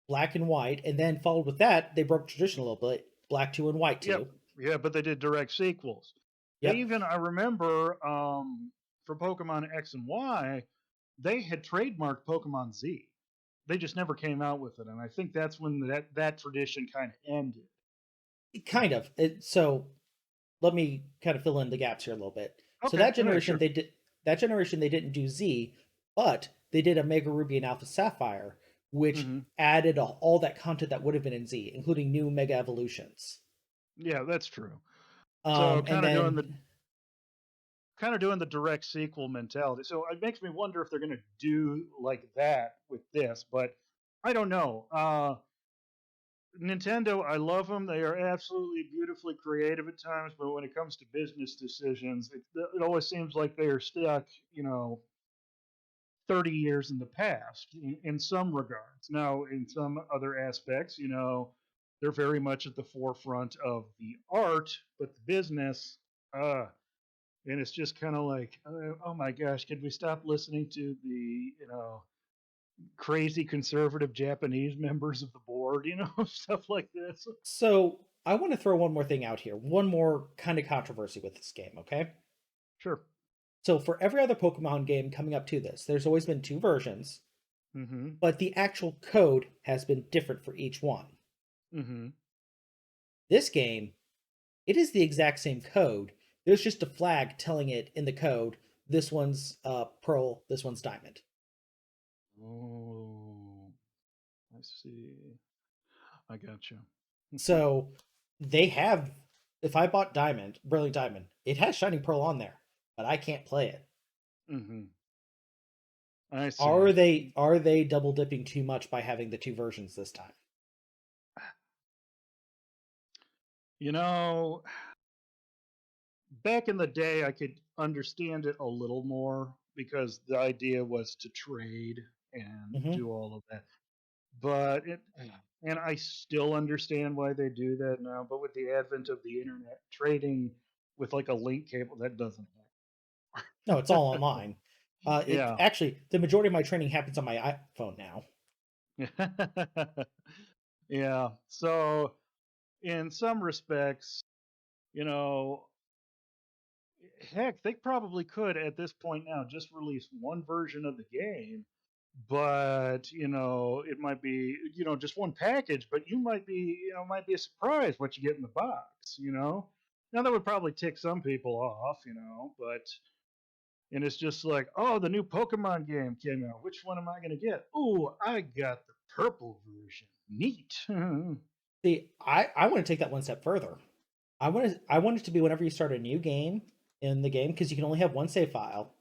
Black and White, and then followed with that they broke tradition a little bit. Black 2 and White Yep. 2. Yeah, but they did direct sequels. They Yep, even, I remember, for Pokemon X and Y, they had trademarked Pokemon Z. They just never came out with it, and I think that's when that tradition kind of ended. kind of. So let me kind of fill in the gaps here a little bit. So Okay, all right, sure. that generation they didn't do Z, but they did a Mega Ruby and Alpha Sapphire, which Hmm. added all that content that would have been in Z, including new Mega Evolutions. Yeah, that's true. So And then kind of doing the direct sequel mentality. So it makes me wonder if they're going to do like that with this, but I don't know. Nintendo, I love them. They are absolutely beautifully creative at times, but when it comes to business decisions, it always seems like they are stuck, 30 years in the past in some regards. Now, in some other aspects, they're very much at the forefront of the art, but the business, and it's just kind of like, oh my gosh, could we stop listening to the, crazy conservative Japanese members of the board, stuff like this? so I want to throw one more thing out here. One more kind of controversy with this game, okay? Sure. So for every other Pokemon game coming up to this, there's always been two versions, Mm-hmm. but the actual code has been different for each one. Mm-hmm. This game, it is the exact same code. There's just a flag telling it in the code, this one's Pearl, this one's Diamond. Oh, I see. I got you. So they have, if I bought Diamond, Brilliant Diamond, it has Shining Pearl on there, but I can't play it. Mm-hmm. I Are see. they double dipping too much by having the two versions this time? You know, back in the day, I could understand it a little more because the idea was to trade and Hmm. do all of that. But and I still understand why they do that now. But with the advent of the internet, trading with like a link cable, that doesn't No, it's all online. It Yeah. actually the majority of my training happens on my iPhone now. Yeah. So in some respects, you know, heck, they probably could at this point now just release one version of the game, but it might be just one package, but you might be might be a surprise what you get in the box. Now that would probably tick some people off, but and it's just like, oh, the new Pokemon game came out. Which one am I going to get? Oh, I got the purple version. Neat. See, I want to take that one step further. I want it to be whenever you start a new game in the game, because you can only have one save file.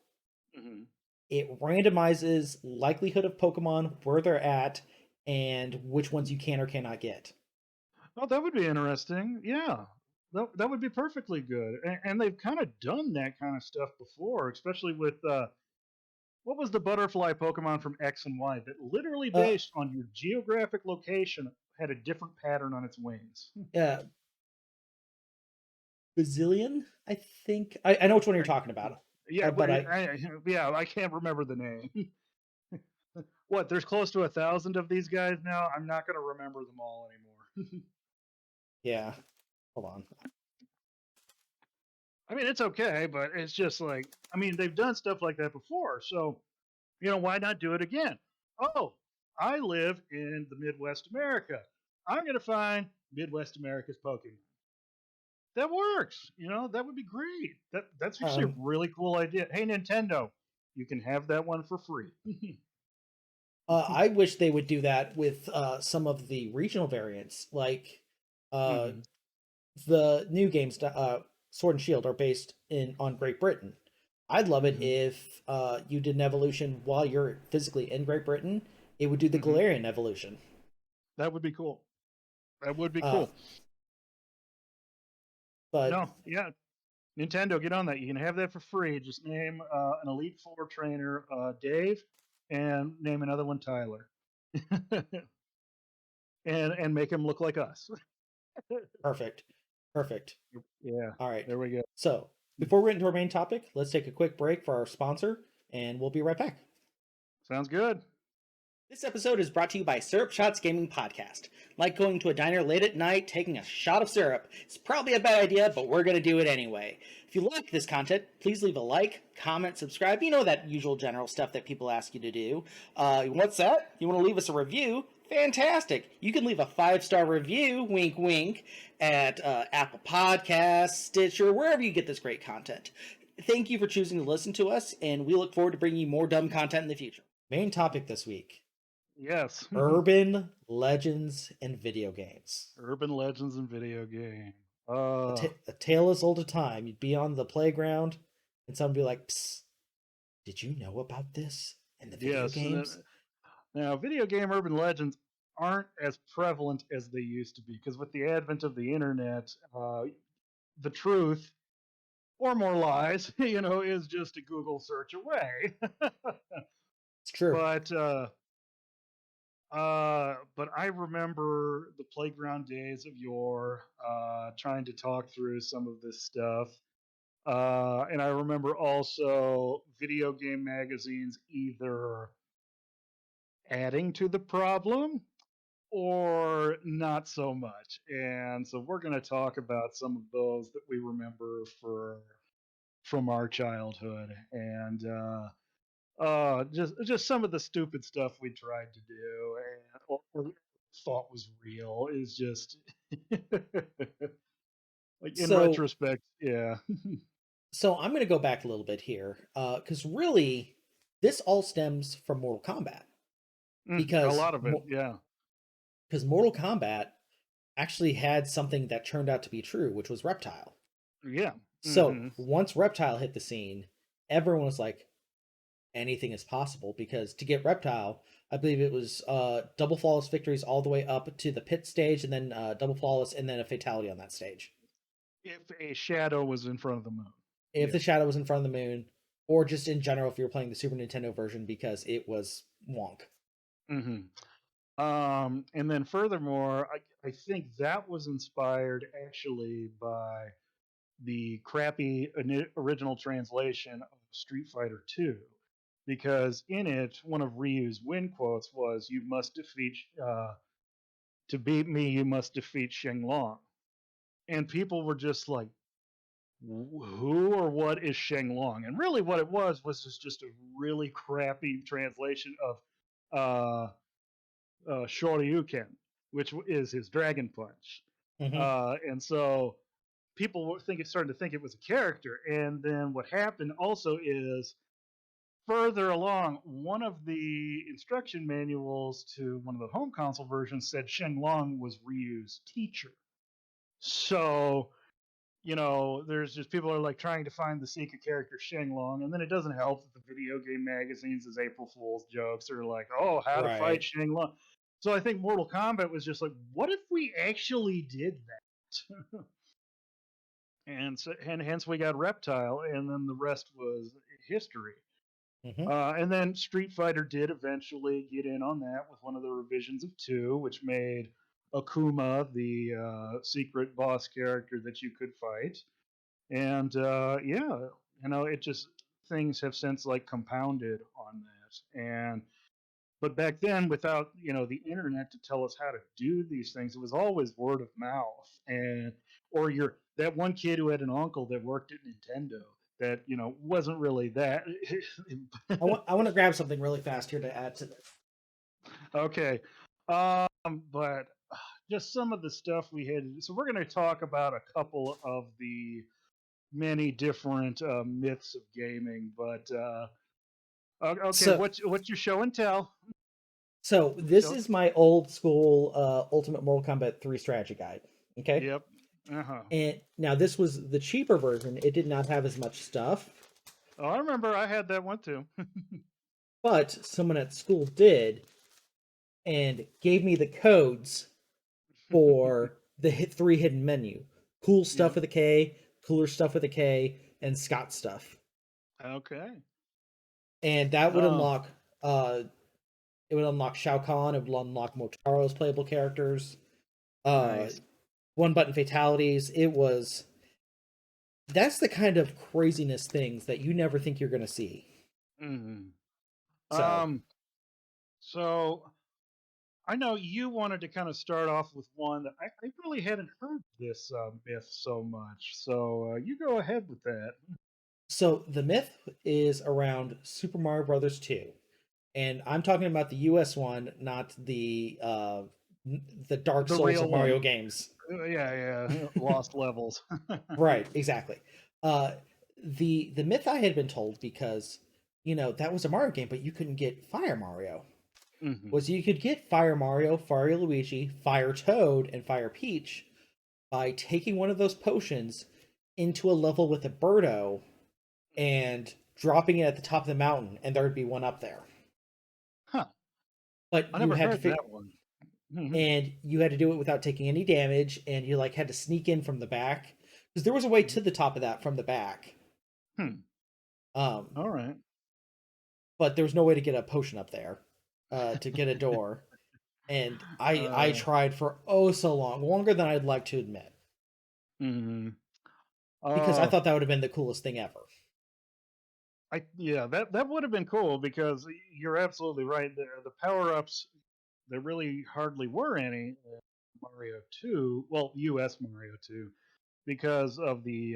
Mhm. It randomizes likelihood of Pokemon where they're at, and which ones you can or cannot get. Oh, that would be interesting. Yeah, that would be perfectly good. And they've kind of done that kind of stuff before, especially with what was the butterfly Pokemon from X and Y that literally Uh, based on your geographic location had a different pattern on its wings. uh Bazillion, I think. I know which one you're I, talking about. yeah, But yeah, I can't remember the name. What? There's close to 1,000 of these guys now. I'm not going to remember them all anymore. yeah, hold on. I mean, it's okay, but it's just like, I mean, they've done stuff like that before, so why not do it again? Oh, I live in the Midwest America. I'm going to find Midwest America's Pokemon. That works. That would be great. That's actually a Um, really cool idea. Hey, Nintendo, you can have that one for free. I wish they would do that with some of the regional variants, like uh, Hmm. the new games. Sword and Shield are based in on Great Britain. I'd love it Hmm. if you did an evolution while you're physically in Great Britain. It would do the Hmm. Galarian evolution. That would be cool. That would be Uh, cool. but No, yeah, Nintendo, get on that. You can have that for free. Just name an Elite Four trainer, Dave, and name another one Tyler, and make him look like us. perfect, perfect. Yeah, All right. there we go. So before we get into our main topic, let's take a quick break for our sponsor, and we'll be right back. Sounds good. This episode is brought to you by Syrup Shots Gaming Podcast. Like going to a diner late at night, taking a shot of syrup. It's probably a bad idea, but we're going to do it anyway. If you like this content, please leave a like, comment, subscribe. You know that usual general stuff that people ask you to do. What's that? You want to leave us a review? Fantastic. You can leave a 5-star review, wink wink, at Apple Podcasts, Stitcher, wherever you get this great content. Thank you for choosing to listen to us, and we look forward to bringing you more dumb content in the future. Main topic this week: Yes. urban legends and video games. Urban legends and video game. A tale as old as time. You'd be on the playground, and someone would be like, "Psst, did you know about this in the video yes. games?" Now, video game urban legends aren't as prevalent as they used to be because with the advent of the internet, the truth or more lies, is just a Google search away. It's true. But I remember the playground days of yore, trying to talk through some of this stuff. And I remember also video game magazines either adding to the problem or not so much. And so we're going to talk about some of those that we remember from our childhood, and just some of the stupid stuff we tried to do, and or thought was real is just like in So, retrospect, yeah. so I'm going to go back a little bit here, because really, this all stems from Mortal Kombat. A Because lot of it, yeah. because Mortal Kombat actually had something that turned out to be true, which was Reptile. Yeah. So Hmm. once Reptile hit the scene, everyone was like, anything is possible, because to get Reptile, I believe it was double flawless victories all the way up to the pit stage, and then double flawless, and then a fatality on that stage. If a shadow was in front of the moon, If yeah. the shadow was in front of the moon, or just in general, if you were playing the Super Nintendo version, because it was wonk. Hmm. And then furthermore, I think that was inspired actually by the crappy original translation of Street Fighter 2, because in it, one of Ryu's win quotes was, "You must defeat to beat me, you must defeat Shenlong," and people were just like, "Who or what is Shenlong?" And really, what it was just a really crappy translation of uh, Shoryuken, which is his Dragon Punch, Hmm. and so people were starting to think it was a character. And then what happened also is further along, one of the instruction manuals to one of the home console versions said Shenlong was Ryu's teacher. So, there's just people are like trying to find the secret character Shenlong, and then it doesn't help that the video game magazines as April Fool's jokes are like, "Oh, how to fight Right. Shenlong." So I think Mortal Kombat was just like, what if we actually did that? And hence we got Reptile, and then the rest was history. Hmm. And then Street Fighter did eventually get in on that with one of the revisions of 2, which made Akuma the secret boss character that you could fight. And yeah, it just things have since like compounded on that. And but back then, without the internet to tell us how to do these things, it was always word of mouth, and or your that one kid who had an uncle that worked at Nintendo that wasn't really that. I want to grab something really fast here to add to this. Okay, but just some of the stuff we had. So we're going to talk about a couple of the many different myths of gaming. But okay, So, what's your show and tell? so this Show. is my old school Ultimate Mortal Kombat 3 strategy guide. Okay, Yep. Uh huh. and now this was the cheaper version. It did not have as much stuff, Oh, I remember I had that one too. but someone at school did and gave me the codes for the 3 hidden menu. Cool stuff Yep. with a K, cooler stuff with a K, and Scott stuff. Okay. And that would Oh, unlock it would unlock Shao Kahn, it would unlock Motaro's playable characters, uh nice. one button fatalities. That's the kind of craziness things that you never think you're gonna see. hmm So Um. So I know you wanted to kind of start off with one that I really hadn't heard this myth so much. So you go ahead with that. so the myth is around Super Mario Brothers 2. And I'm talking about the US one, not the Dark The Souls real of Mario one. games. Yeah, yeah. Lost levels. Right, exactly. Uh, the myth I had been told, because that was a Mario game, but you couldn't get Fire Mario, hmm was you could get Fire Mario, Fire Luigi, Fire Toad, and Fire Peach by taking one of those potions into a level with a Birdo and dropping it at the top of the mountain, and there would be one up there. Huh. But I you never had to heard that one. Mhm. and you had to do it without taking any damage, and you like had to sneak in from the back because there was a way to the top of that from the back. Hmm. Um, All right. but there was no way to get a potion up there, to get a door. And I Uh, tried for oh so long, longer than I'd like to admit, mhm. because I Uh, thought that would have been the coolest thing ever. yeah, that would have been cool because you're absolutely right. The power ups, there really hardly were any in Mario 2. Well, US Mario 2, because of the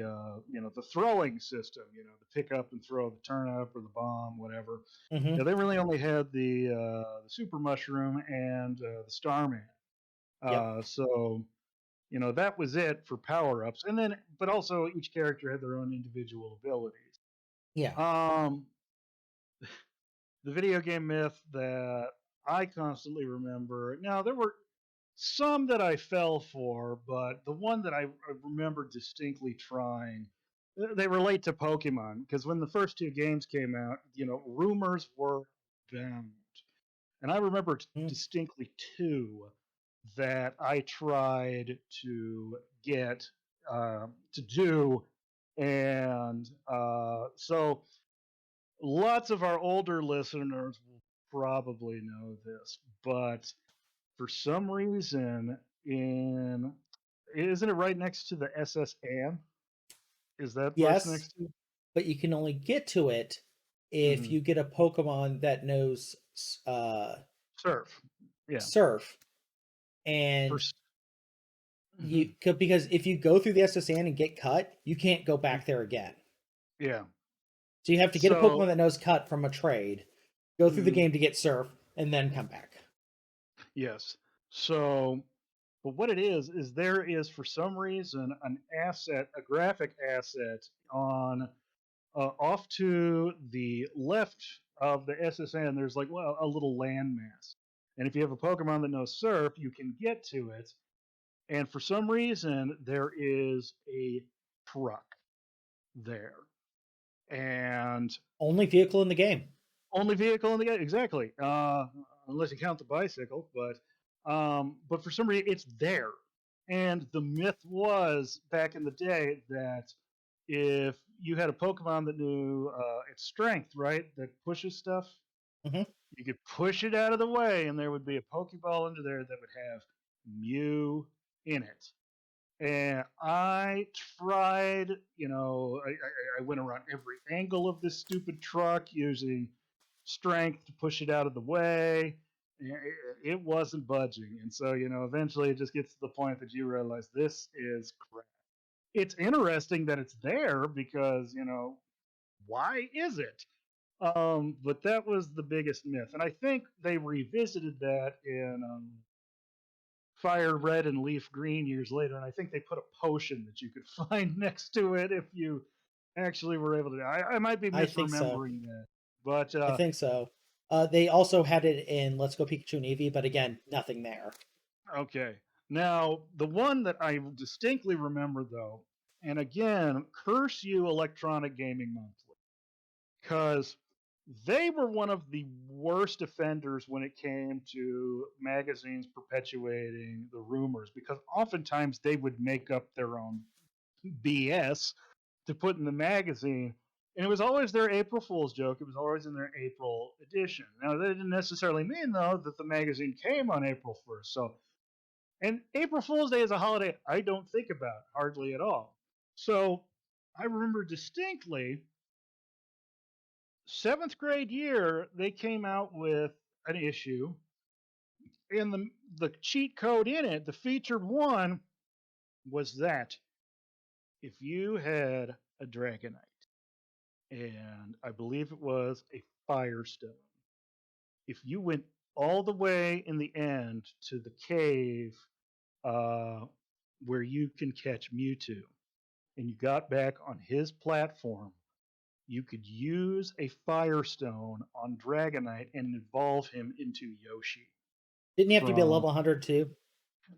the throwing system. The pick up and throw, the turnip or the bomb, whatever. Hmm. Yeah, they really only had the super mushroom and the Starman. Yep. So that was it for power ups, and then but also each character had their own individual abilities. Yeah. Um, the video game myth that I constantly remember. Now there were some that I fell for, but the one that I remember distinctly trying, they relate to Pokemon because when the first 2 games came out, rumors were abound, and I remember Mm. distinctly 2 that I tried to get to do, and so lots of our older listeners will probably know this, but for some reason, in isn't it right next to the SS Anne? Is that where it's Yes, next to? but you can only get to it if Mm-hmm. you get a Pokemon that knows Surf. Yeah. Surf, For. and Mm-hmm. because if you go through the SSN and get cut, you can't go back there again. Yeah. So you have to get a So. Pokemon that knows cut from a trade, go through the Mhm. game to get Surf, and then come back. Yes. So, but what it is there is for some reason an asset, a graphic asset on off to the left of the SSN. There's like a little landmass, and if you have a Pokemon that knows Surf, you can get to it. And for some reason, there is a truck there, and Only vehicle in the game. only vehicle in the game. Exactly, unless you count the bicycle, but. But for some reason, it's there. And the myth was back in the day that if you had a Pokemon that knew its strength, right, that pushes stuff, Hmm. you could push it out of the way, and there would be a Pokeball under there that would have Mew in it. And I tried, I went around every angle of this stupid truck using strength to push it out of the way. It wasn't budging. And so, eventually it just gets to the point that you realize this is crap. It's interesting that it's there because, why is it? But that was the biggest myth. And I think they revisited that in Fire Red and Leaf Green years later, and I think they put a potion that you could find next to it if you actually were able to. I might be I think so. misremembering that, but I think so. They also had it in Let's Go Pikachu and Eevee, but again, nothing there. okay. Now the one that I distinctly remember though, and again, curse you, Electronic Gaming Monthly, because they were one of the worst offenders when it came to magazines perpetuating the rumors because oftentimes they would make up their own BS to put in the magazine. And it was always their April Fool's joke. It was always in their April edition. Now, that didn't necessarily mean, though, that the magazine came on April 1st. So, and April Fool's Day is a holiday I don't think about hardly at all. So, I remember distinctly seventh grade year, they came out with an issue, and the cheat code in it, the featured one, was that if you had a Dragonite, and I believe it was a Firestone. If you went all the way in the end to the cave uh, where you can catch Mewtwo, and you got back on his platform, you could use a Firestone on Dragonite and evolve him into Yoshi. Didn't you have to be a From level 100 too?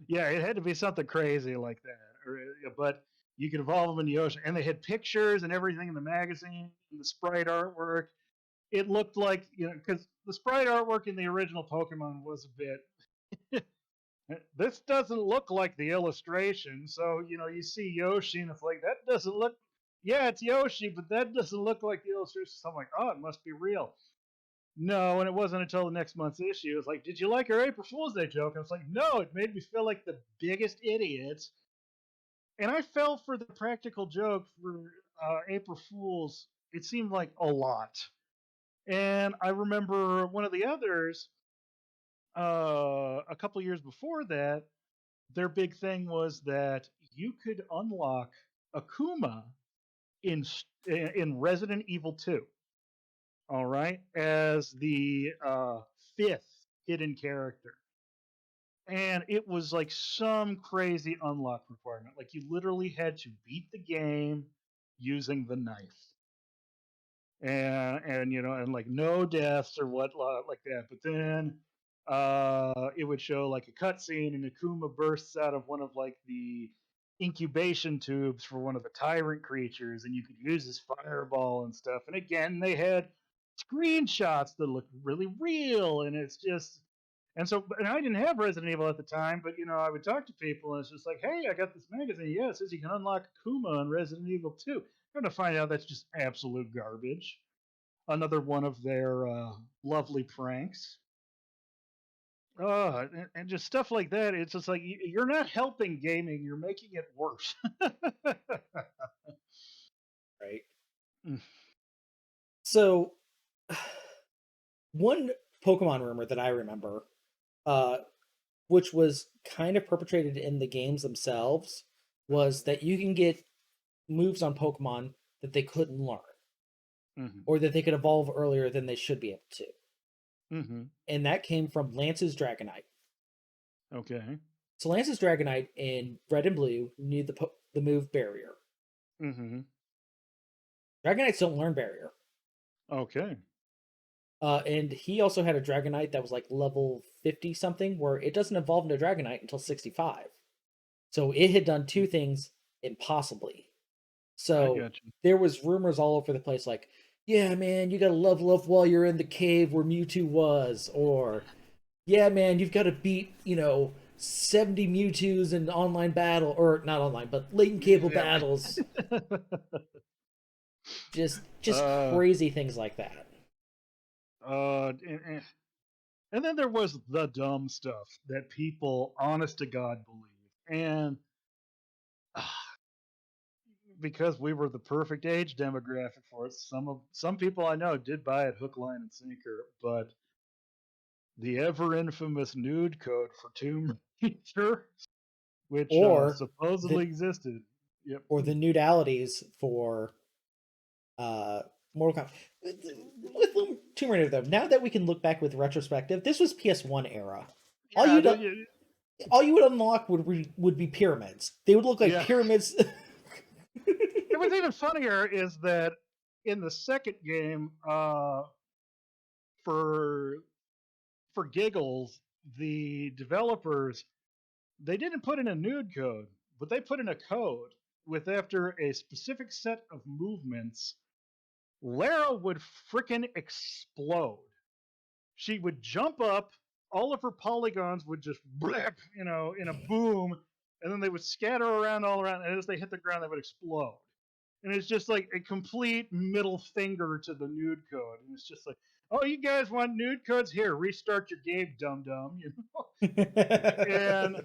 Yeah, it had to be something crazy like that, but you could evolve him into Yoshi, and they had pictures and everything in the magazine, and the sprite artwork. It looked like because the sprite artwork in the original Pokemon was a bit. This doesn't look like the illustration, so you see Yoshi, and it's like that doesn't look. Yeah, it's Yoshi, but that doesn't look like the illustration. So I'm like, oh, it must be real. No, and it wasn't until the next month's issue. It was like, did you like our April Fool's Day joke? I was like, no, it made me feel like the biggest idiot. And I fell for the practical joke for April Fool's. It seemed like a lot. And I remember one of the others, a couple years before that, their big thing was that you could unlock Akuma in in Resident Evil 2. All right, as the fifth hidden character, and it was like some crazy unlock requirement. Like you literally had to beat the game using the knife. And and like no deaths or what like that. But then it would show like a cutscene, and Akuma bursts out of one of like the incubation tubes for one of the tyrant creatures, and you could use his fireball and stuff. And again, they had screenshots that looked really real, and it's just. And so, and I didn't have Resident Evil at the time, but I would talk to people, and it's just like, "Hey, I got this magazine. Yeah, it says you can unlock Akuma in Resident Evil 2." Going to find out that's just absolute garbage. Another one of their lovely pranks. And just stuff like that. It's just like you're not helping gaming; you're making it worse. Right. So, one Pokemon rumor that I remember, uh, which was kind of perpetrated in the games themselves, was that you can get moves on Pokemon that they couldn't learn, Mm-hmm. or that they could evolve earlier than they should be able to. Mm-hmm. And that came from Lance's Dragonite. Okay. So Lance's Dragonite in Red and Blue knew the move Barrier. Mm-hmm. Dragonites don't learn Barrier. Okay. And he also had a Dragonite that was like level 50 something, where it doesn't evolve into Dragonite until 65. So it had done two things impossibly. I So got you. there was rumors all over the place like, yeah, man, you gotta level up while you're in the cave where Mewtwo was, or yeah, man, you've got to beat 70 Mewtwo's in online battle, or not online, but late in cable Yeah. battles. Just uh, crazy things like that. and then there was the dumb stuff that people, honest to God, believe. And because we were the perfect age demographic for it, some people I know did buy it hook, line, and sinker. But the ever infamous nude code for Tomb Raider, which Or supposedly the existed. Yep. or the nudalities for uh Mortal Kombat. With Tomb Raider though, now that we can look back with retrospective, this was PS1 era. All Yeah. you all you would unlock would be pyramids. They would look like Yeah. pyramids. And what's even funnier is that in the second game, for for giggles, the developers, they didn't put in a nude code, but they put in a code with, after a specific set of movements, Lara would frickin' explode. She would jump up, all of her polygons would just blip, in a boom, and then they would scatter around all around, and as they hit the ground, they would explode. And it's just like a complete middle finger to the nude code. And it's just like, oh, you guys want nude codes? Here, restart your game, dum dum. And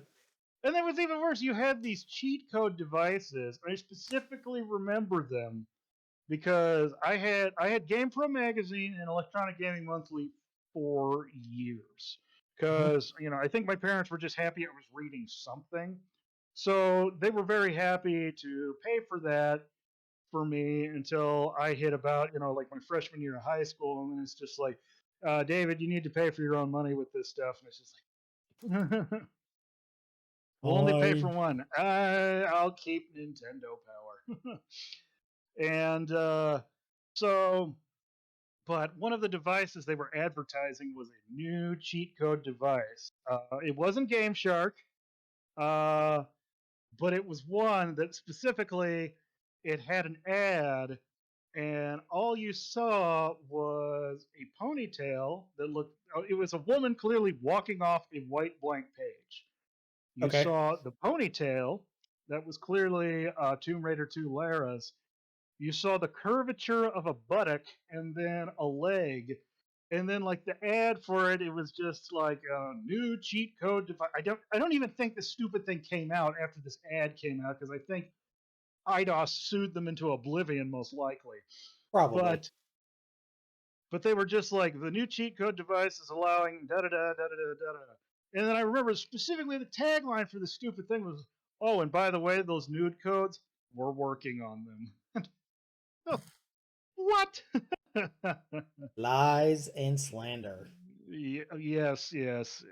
and then what's even worse, you had these cheat code devices. I specifically remember them because I had GamePro magazine and Electronic Gaming Monthly for years. Mhm. Because I think my parents were just happy I was reading something, so they were very happy to pay for that for me until I hit about like my freshman year of high school, and then it's just like, David, you need to pay for your own money with this stuff, and it's just like, we'll only pay for I one. I'll keep Nintendo power. And so, but one of the devices they were advertising was a new cheat code device. It wasn't Game Shark, uh, but it was one that specifically, it had an ad, and all you saw was a ponytail that looked. It was a woman clearly walking off a white blank page. You okay. saw the ponytail that was clearly Tomb Raider 2 Lara's. You saw the curvature of a buttock and then a leg, and then like the ad for it, it was just like a new cheat code device. I don't even think this stupid thing came out after this ad came out, because I think IDOS sued them into oblivion most likely. Probably. But they were just like, the new cheat code device is allowing da da da da da da da. And then I remember specifically the tagline for this stupid thing was, "Oh, and by the way, those nude codes, we're working on them." Oh, what? Lies and slander. Yes, yes.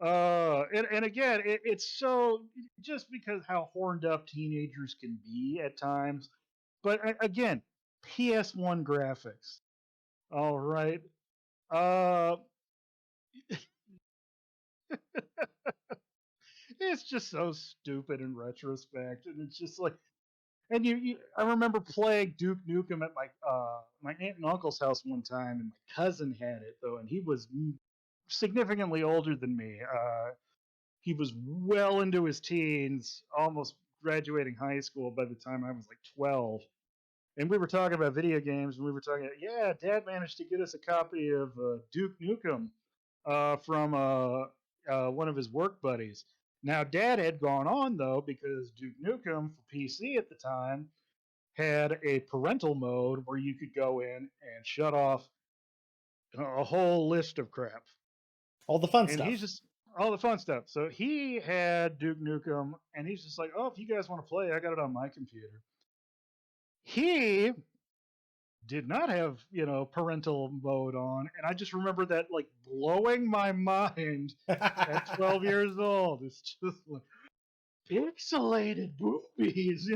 And again, it's so, just because how horned up teenagers can be at times. But again, PS1 graphics. All right. Uh, it's just so stupid in retrospect, and it's just like, and I remember playing Duke Nukem at my aunt and uncle's house one time, and my cousin had it though, and he was significantly older than me. He was well into his teens, almost graduating high school by the time I was like 12. And we were talking about video games, and we were talking, yeah, Dad managed to get us a copy of Duke Nukem from one of his work buddies. Now, Dad had gone on, though, because Duke Nukem for PC at the time had a parental mode where you could go in and shut off a whole list of crap. All the fun And he's stuff. just all the fun stuff. So he had Duke Nukem, and he's just like, "Oh, if you guys want to play, I got it on my computer." He did not have parental mode on, and I just remember that like blowing my mind at 12 years old. It's just like pixelated boobies,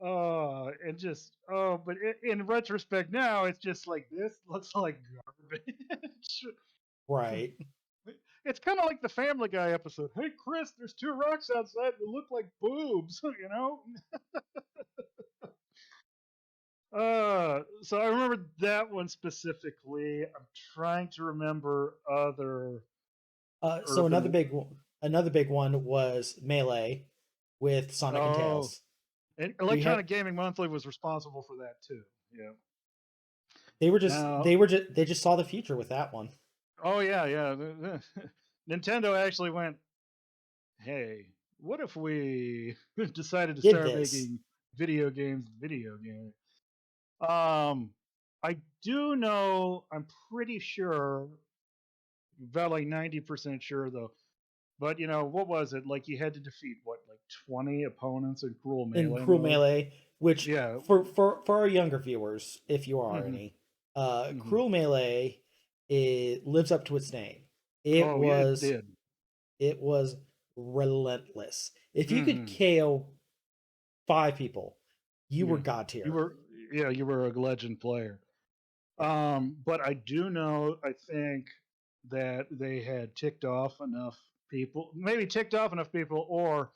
and just but in retrospect now, it's just like, this looks like garbage. Right. It's kind of like the Family Guy episode. Hey, Chris, there's two rocks outside that look like boobs. So I remember that one specifically. I'm trying to remember other So urban. another big one was Melee with Sonic and Oh, Tails. and We had Electronic Gaming Monthly was responsible for that too. Yeah. Now, they just saw the future with that one. oh yeah, yeah. Nintendo actually went, hey, what if we decided to Did start this. making video games? Um, I do know, I'm pretty sure, about like 90% sure though. But what was it? Like you had to defeat what, like 20 opponents in Cruel In Melee Cruel mode? Melee, which Yeah. for our younger viewers, if you are Hmm. any, Hmm. Cruel Melee, it lives up to its name. It Oh, yeah, it was did. it was relentless. If you could Hmm. KO 5 people, you were Yeah. god You tier. were, yeah, you were a legend player. Yeah, But I do know, I think that they had ticked off enough people, maybe ticked off enough people, or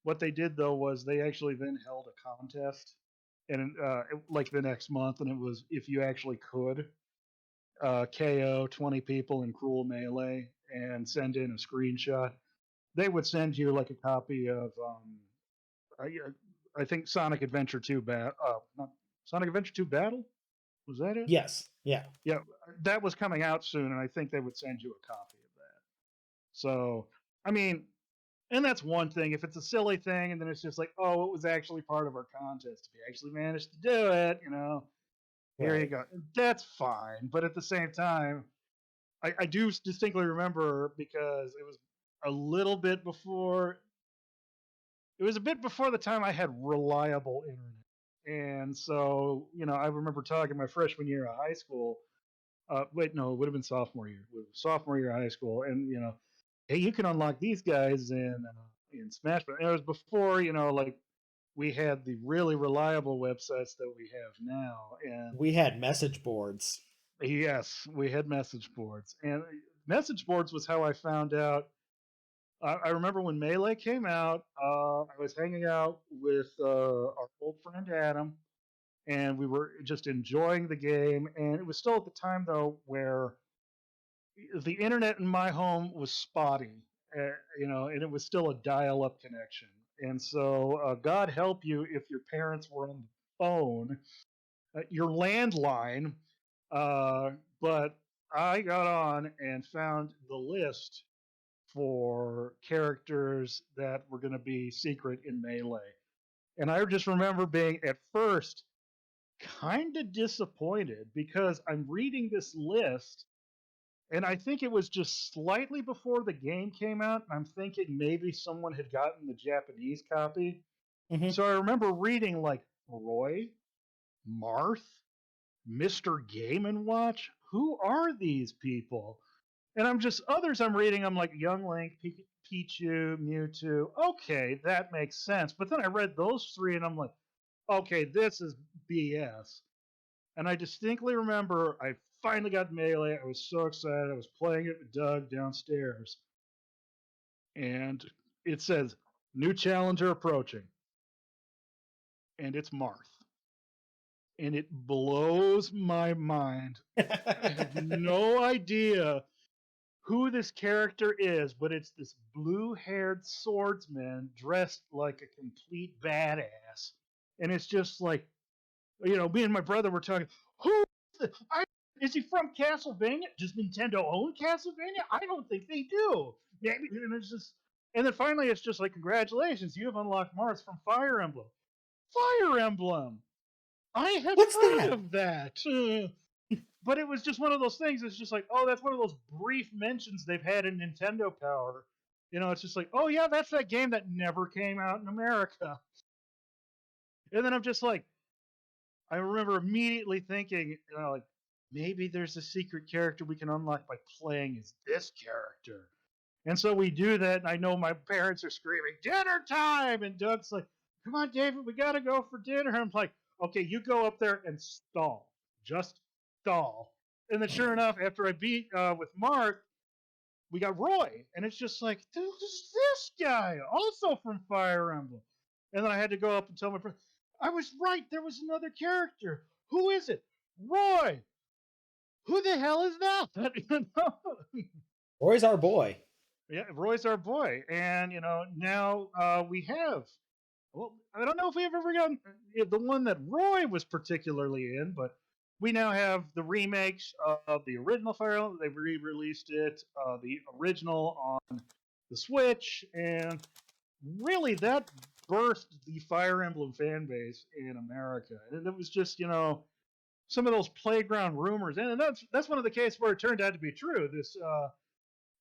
what they did though was they actually then held a contest, and like the next month, and it was if you actually could KO 20 people in Cruel Melee and send in a screenshot, they would send you like a copy of I, I think Sonic Adventure 2 not Sonic Adventure 2 Battle, was that it? yes, yeah. Yeah, that was coming out soon, and I think they would send you a copy of that. So, I mean, and that's one thing. If it's a silly thing, and then it's just like, oh, it was actually part of our contest. If you actually managed to do it, here you Right. go. That's fine. But at the same time, I do distinctly remember because it was a little bit before. It was a bit before the time I had reliable internet. And so, I remember talking my freshman year of high school. Wait, no, it would have been sophomore year. Sophomore year of high school, and hey, you can unlock these guys in Smash. But it was before like we had the really reliable websites that we have now. And We had message boards. yes, we had message boards, and message boards was how I found out. I remember when Melee came out. I was hanging out with our old friend Adam, and we were just enjoying the game. And it was still at the time though where the internet in my home was spotty, and it was still a dial-up connection. And so, God help you if your parents were on the phone, your landline. Uh, but I got on and found the list for characters that were going to be secret in Melee. And I just remember being at first kind of disappointed because I'm reading this list, and I think it was just slightly before the game came out. And I'm thinking maybe someone had gotten the Japanese copy. Hmm. So I remember reading like Roy, Marth, Mr. Game and Watch. Who are these people? And others I'm reading, I'm like Young Link, Pichu, Mewtwo. Okay, that makes sense. But then I read those three and I'm like, okay, this is BS. And I distinctly remember I finally got Melee. I was so excited. I was playing it with Doug downstairs. And it says, new challenger approaching. And it's Marth. And it blows my mind. I have no idea who this character is, but it's this blue haired swordsman dressed like a complete badass. And it's just like, me and my brother were talking, who is he from Castlevania? Does Nintendo own Castlevania? I don't think they do. Maybe, and it's just, and then finally it's just like, congratulations, you have unlocked Mars from Fire Emblem. Fire Emblem! I have What's heard that? of that. But it was just one of those things. It's just like, oh, that's one of those brief mentions they've had in Nintendo Power. It's just like, oh yeah, that's that game that never came out in America. And then I'm just like, I remember immediately thinking, like maybe there's a secret character we can unlock by playing as this character. And so we do that, and I know my parents are screaming, dinner time! And Doug's like, come on, David, we gotta go for dinner. I'm like, okay, you go up there and stall. Just stall. And then sure enough, after I beat with Mark, we got Roy. And it's just like, who's this guy? Also from Fire Emblem. And then I had to go up and tell my friend, I was right. There was another character. Who is it? Roy. Who the hell is that? Roy's our boy. Yeah, Roy's our boy, and now we have. Well, I don't know if we have ever gotten the one that Roy was particularly in, but we now have the remakes of the original Fire Emblem. They re-released it, the original on the Switch, and really that birthed the Fire Emblem fan base in America. And it was just some of those playground rumors, and that's one of the cases where it turned out to be true.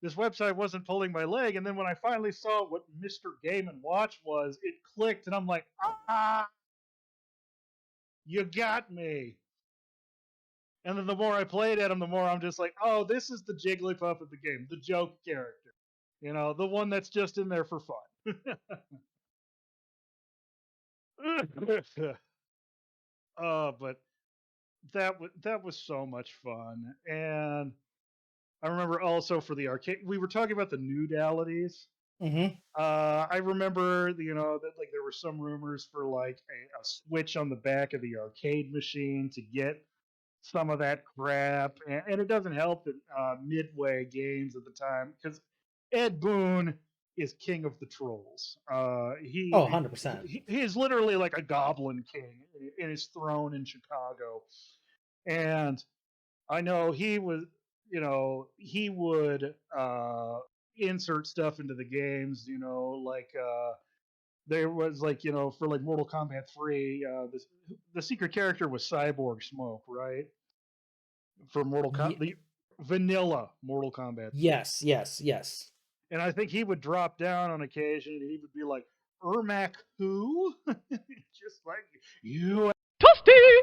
This website wasn't pulling my leg, and then when I finally saw what Mr. Game and Watch was, it clicked, and I'm like, you got me. And then the more I played at him, the more I'm just like, oh, this is the Jigglypuff of the game, the joke character, the one that's just in there for fun. But that was so much fun, and I remember also for the arcade, we were talking about the nudalities. Mm-hmm. I remember, that like there were some rumors for like a switch on the back of the arcade machine to get some of that crap, and it doesn't help that Midway Games at the time, because Ed Boon is king of the trolls. Oh, 100%. He is literally like a goblin king in his throne in Chicago, and I know he would insert stuff into the games, like there was like, for like Mortal Kombat 3, the secret character was Cyborg Smoke, right? For the vanilla Mortal Kombat 3. Yes. And I think he would drop down on occasion and he would be like, Ermac who? Just like, you. Toasty!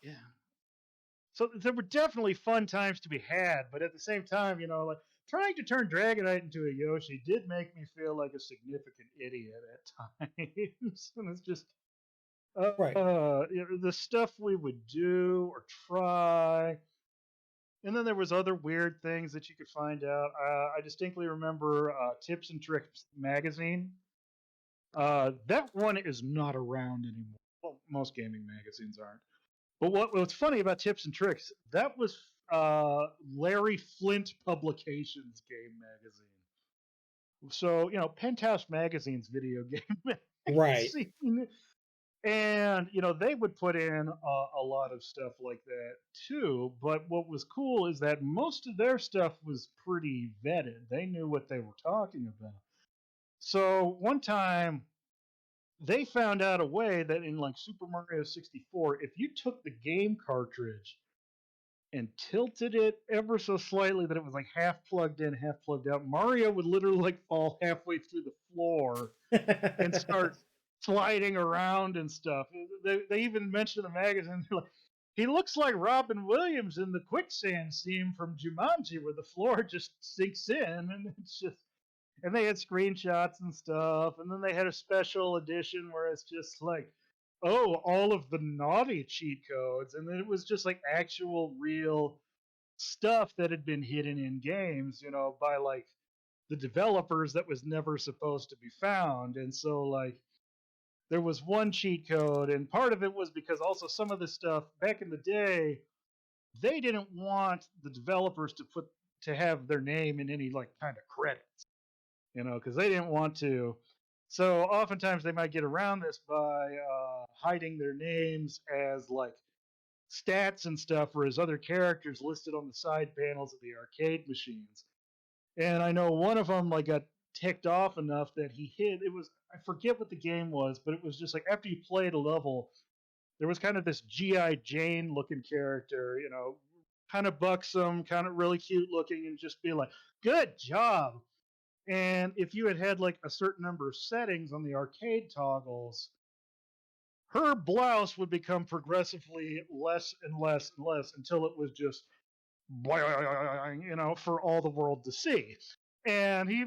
Yeah. So there were definitely fun times to be had, but at the same time, like trying to turn Dragonite into a Yoshi did make me feel like a significant idiot at times. And it's just Right. the stuff we would do or try. And then there was other weird things that you could find out. I distinctly remember Tips and Tricks magazine. That one is not around anymore. Well, most gaming magazines aren't. But what's funny about Tips and Tricks, that was Larry Flint Publications game magazine. So, Penthouse Magazine's video game Right. magazine. And, they would put in a lot of stuff like that too. But what was cool is that most of their stuff was pretty vetted. They knew what they were talking about. So one time they found out a way that in like Super Mario 64, if you took the game cartridge and tilted it ever so slightly that it was like half plugged in, half plugged out, Mario would literally like fall halfway through the floor and start sliding around and stuff. They even mentioned in the magazine, like, he looks like Robin Williams in the quicksand scene from Jumanji where the floor just sinks in, and it's just. And they had screenshots and stuff, and then they had a special edition where it's just like, oh, all of the naughty cheat codes, and then it was just like actual real stuff that had been hidden in games, by like the developers that was never supposed to be found. And so like there was one cheat code, and part of it was because also some of the stuff back in the day, they didn't want the developers to have their name in any like kind of credits, because they didn't want to. So oftentimes they might get around this by hiding their names as like stats and stuff, or as other characters listed on the side panels of the arcade machines. And I know one of them like got ticked off enough that he hid. It was, I forget what the game was, but it was just like after you played a level, there was kind of this GI Jane looking character, kind of buxom, kind of really cute looking, and just be like, "Good job." And if you had like a certain number of settings on the arcade toggles, her blouse would become progressively less and less and less until it was just, for all the world to see. And he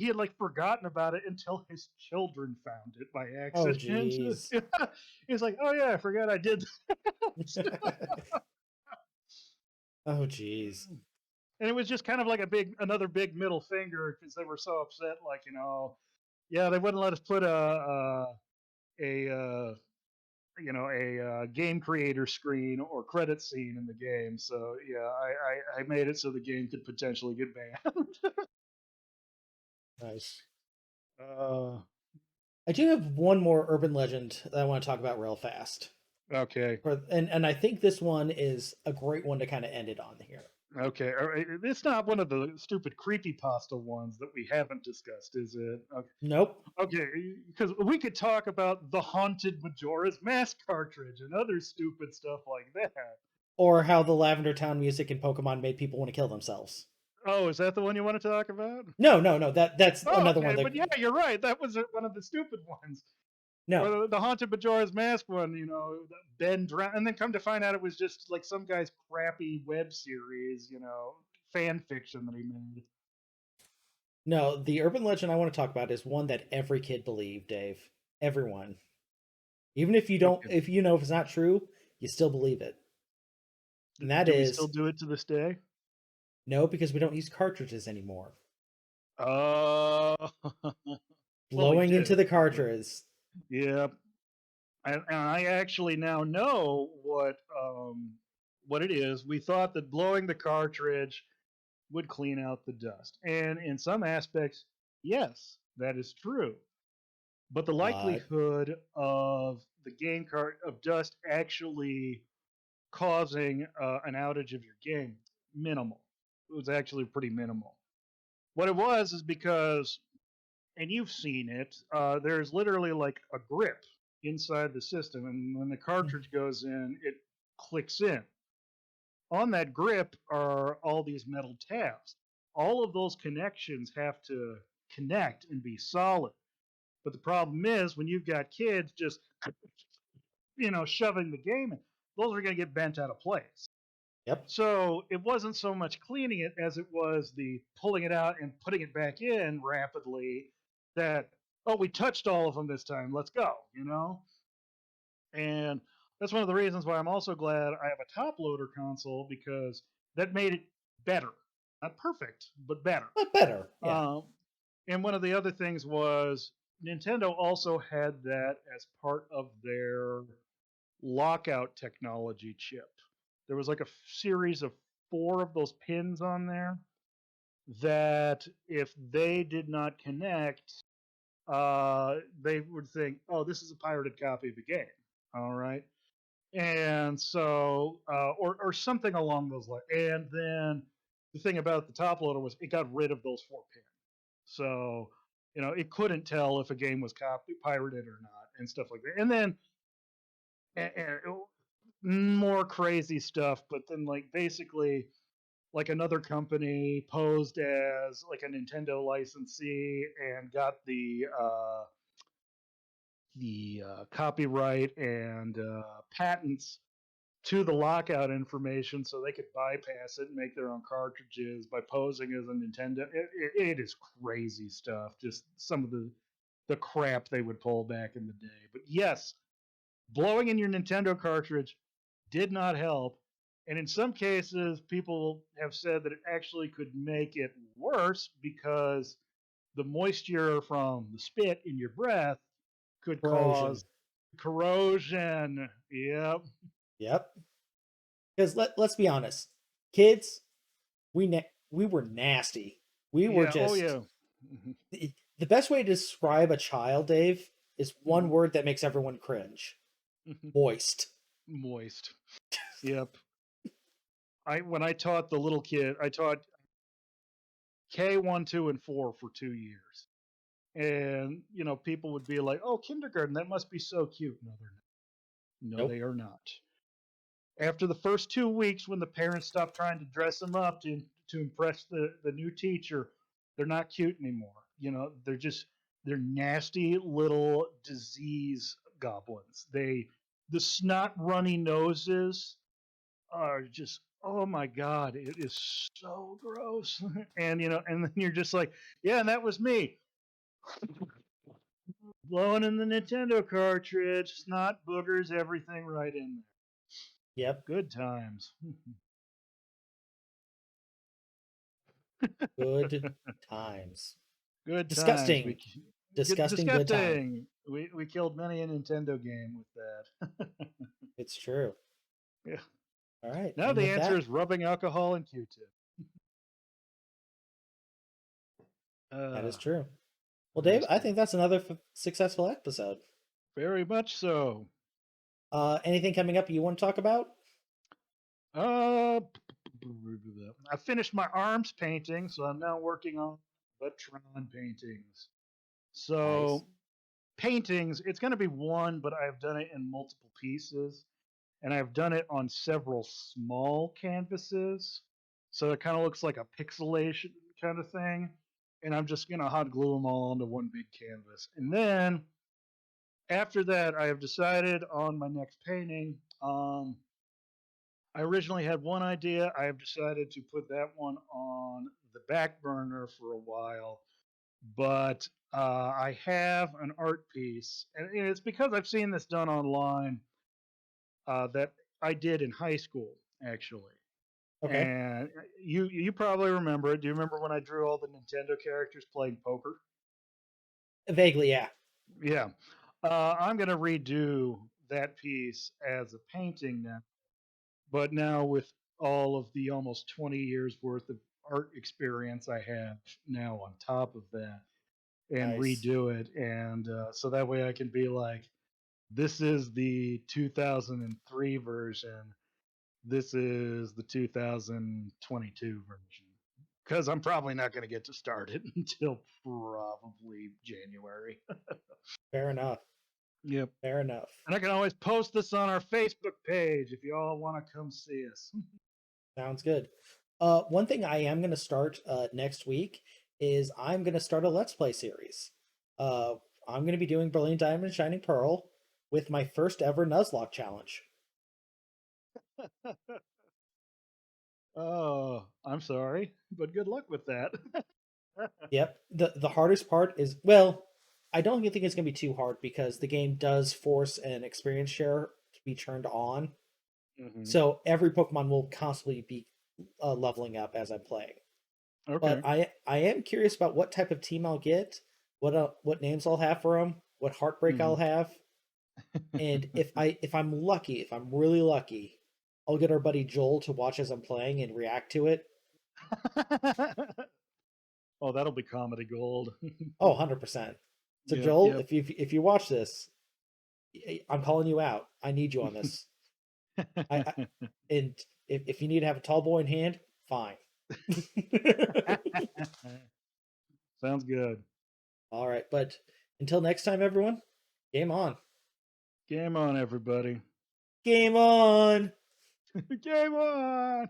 had like forgotten about it until his children found it by Oh, accident. jeez. He's like, oh yeah, I forgot I did that. Oh, jeez. And it was just kind of like another big middle finger because they were so upset, like, Yeah, they wouldn't let us put a game creator screen or credit scene in the game. So yeah, I made it so the game could potentially get banned. Nice. uh, I do have one more urban legend that I want to talk about real fast. okay, And I think this one is a great one to kind of end it on here. okay. All right, it's not one of the stupid creepypasta ones that we haven't discussed, is it? Okay, Nope. okay, because we could talk about the haunted Majora's Mask cartridge and other stupid stuff like that. Or how the Lavender Town music in Pokemon made people want to kill themselves. Oh, is that the one you want to talk about? No, no, no. That's Oh, another one okay, that but yeah, you're right. That was one of the stupid ones. no. Or the Haunted Majora's Mask one, Ben drowned, and then come to find out it was just like some guy's crappy web series, fan fiction that he made. No, the urban legend I want to talk about is one that every kid believed, Dave. Everyone. Even if you don't Okay. if you know if it's not true, you still believe it. And that Do we still is do it to this day? no, because we don't use cartridges anymore. Uh, well, we Blowing into do. the Okay. cartridge. Yeah, and I actually now know what it is. We thought that blowing the cartridge would clean out the dust, and in some aspects, yes, that is true. But the But likelihood of the game card of dust actually causing an outage of your game minimal. It was actually pretty minimal. What it was is because, and you've seen it, there's literally like a grip inside the system, and when the cartridge goes in, it clicks in. On that grip are all these metal tabs. All of those connections have to connect and be solid. But the problem is when you've got kids just shoving the game in, those are going to get bent out of place. yep. So it wasn't so much cleaning it as it was the pulling it out and putting it back in rapidly that, oh, we touched all of them this time. Let's go. And that's one of the reasons why I'm also glad I have a top loader console because that made it better. Not perfect, but better. But better. Yeah. Um, and one of the other things was Nintendo also had that as part of their lockout technology chip. There was like a series of 4 of those pins on there that if they did not connect, they would think, "Oh, this is a pirated copy of the game." All right, and so, or something along those lines. And then the thing about the top loader was it got rid of those 4 pins, so it couldn't tell if a game was pirated or not, and stuff like that. And then more crazy stuff, but then like basically like another company posed as like a Nintendo licensee and got the copyright and patents to the lockout information so they could bypass it and make their own cartridges by posing as a Nintendo. It is crazy stuff. Just some of the crap they would pull back in the day. But yes, blowing in your Nintendo cartridge did not help. And in some cases, people have said that it actually could make it worse because the moisture from the spit in your breath could Corrosion. cause corrosion. Yep. Yep. Because let's be honest, kids, we were nasty. We were Yeah. Oh, just yeah. Mhm. the best way to describe a child, Dave, is one Mhm. word that makes everyone cringe: moist. Moist. Yep. When I taught the little kid, I taught K1, 2, and 4 for 2 years. And people would be like, "Oh, kindergarten, that must be so cute." No, they're not. No, Nope. they are not. After the first 2 weeks, when the parents stop trying to dress them up to impress the new teacher, they're not cute anymore. They're nasty little disease goblins. The snot runny noses are just, oh my god, it is so gross. And then you're just like, yeah, and that was me blowing in the Nintendo cartridge, snot boogers, everything right in there. Yep. Good times. Good times. Good times. Disgusting. Disgusting good time. Disgusting. We killed many a Nintendo game with that. It's true. Yeah. All right, Now and the with answer that, is rubbing alcohol and Q-tip. that is Uh, true. Well, Dave, I Nasty. think that's another successful episode. Very much so. Anything coming up you want to talk about? Uh, I finished my arms painting, so I'm now working on Vatron paintings. Nice. So paintings, it's going to be one, but I've done it in multiple pieces, and I've done it on several small canvases. So it kind of looks like a pixelation kind of thing. And I'm just going to hot glue them all onto one big canvas. And then after that, I have decided on my next painting. I originally had one idea. I have decided to put that one on the back burner for a while, but I have an art piece, and it's because I've seen this done online that I did in high school, actually. Okay. And you probably remember it. Do you remember when I drew all the Nintendo characters playing poker? Vaguely, yeah. Yeah. I'm going to redo that piece as a painting now, but now with all of the almost 20 years worth of art experience I have now on top of that, and Nice. redo it. And so that way I can be like, this is the 2003 version. This is the 2022 version. Because I'm probably not going to get to start it until probably January. Fair enough. Yep. Fair enough. And I can always post this on our Facebook page if you all want to come see us. Sounds good. One thing I am going to start next week is I'm going to start a Let's Play series. Uh, I'm going to be doing Brilliant Diamond and Shining Pearl with my first ever Nuzlocke challenge. Oh, I'm sorry, but good luck with that. Yep. The hardest part is, well, I don't think it's going to be too hard because the game does force an experience share to be turned on. Hmm. So every Pokemon will constantly be leveling up as I'm playing. But Okay. I am curious about what type of team I'll get, what names I'll have for them, what heartbreak Hmm. I'll have, and if I'm lucky, if I'm really lucky, I'll get our buddy Joel to watch as I'm playing and react to it. Oh, that'll be comedy gold. Oh, 100%. So Yep, Joel, yep. if you watch this, I'm calling you out. I need you on this. I and if you need to have a tall boy in hand, fine. Sounds good. All right, but until next time, everyone, game on. Game on, everybody. Game on. Game on.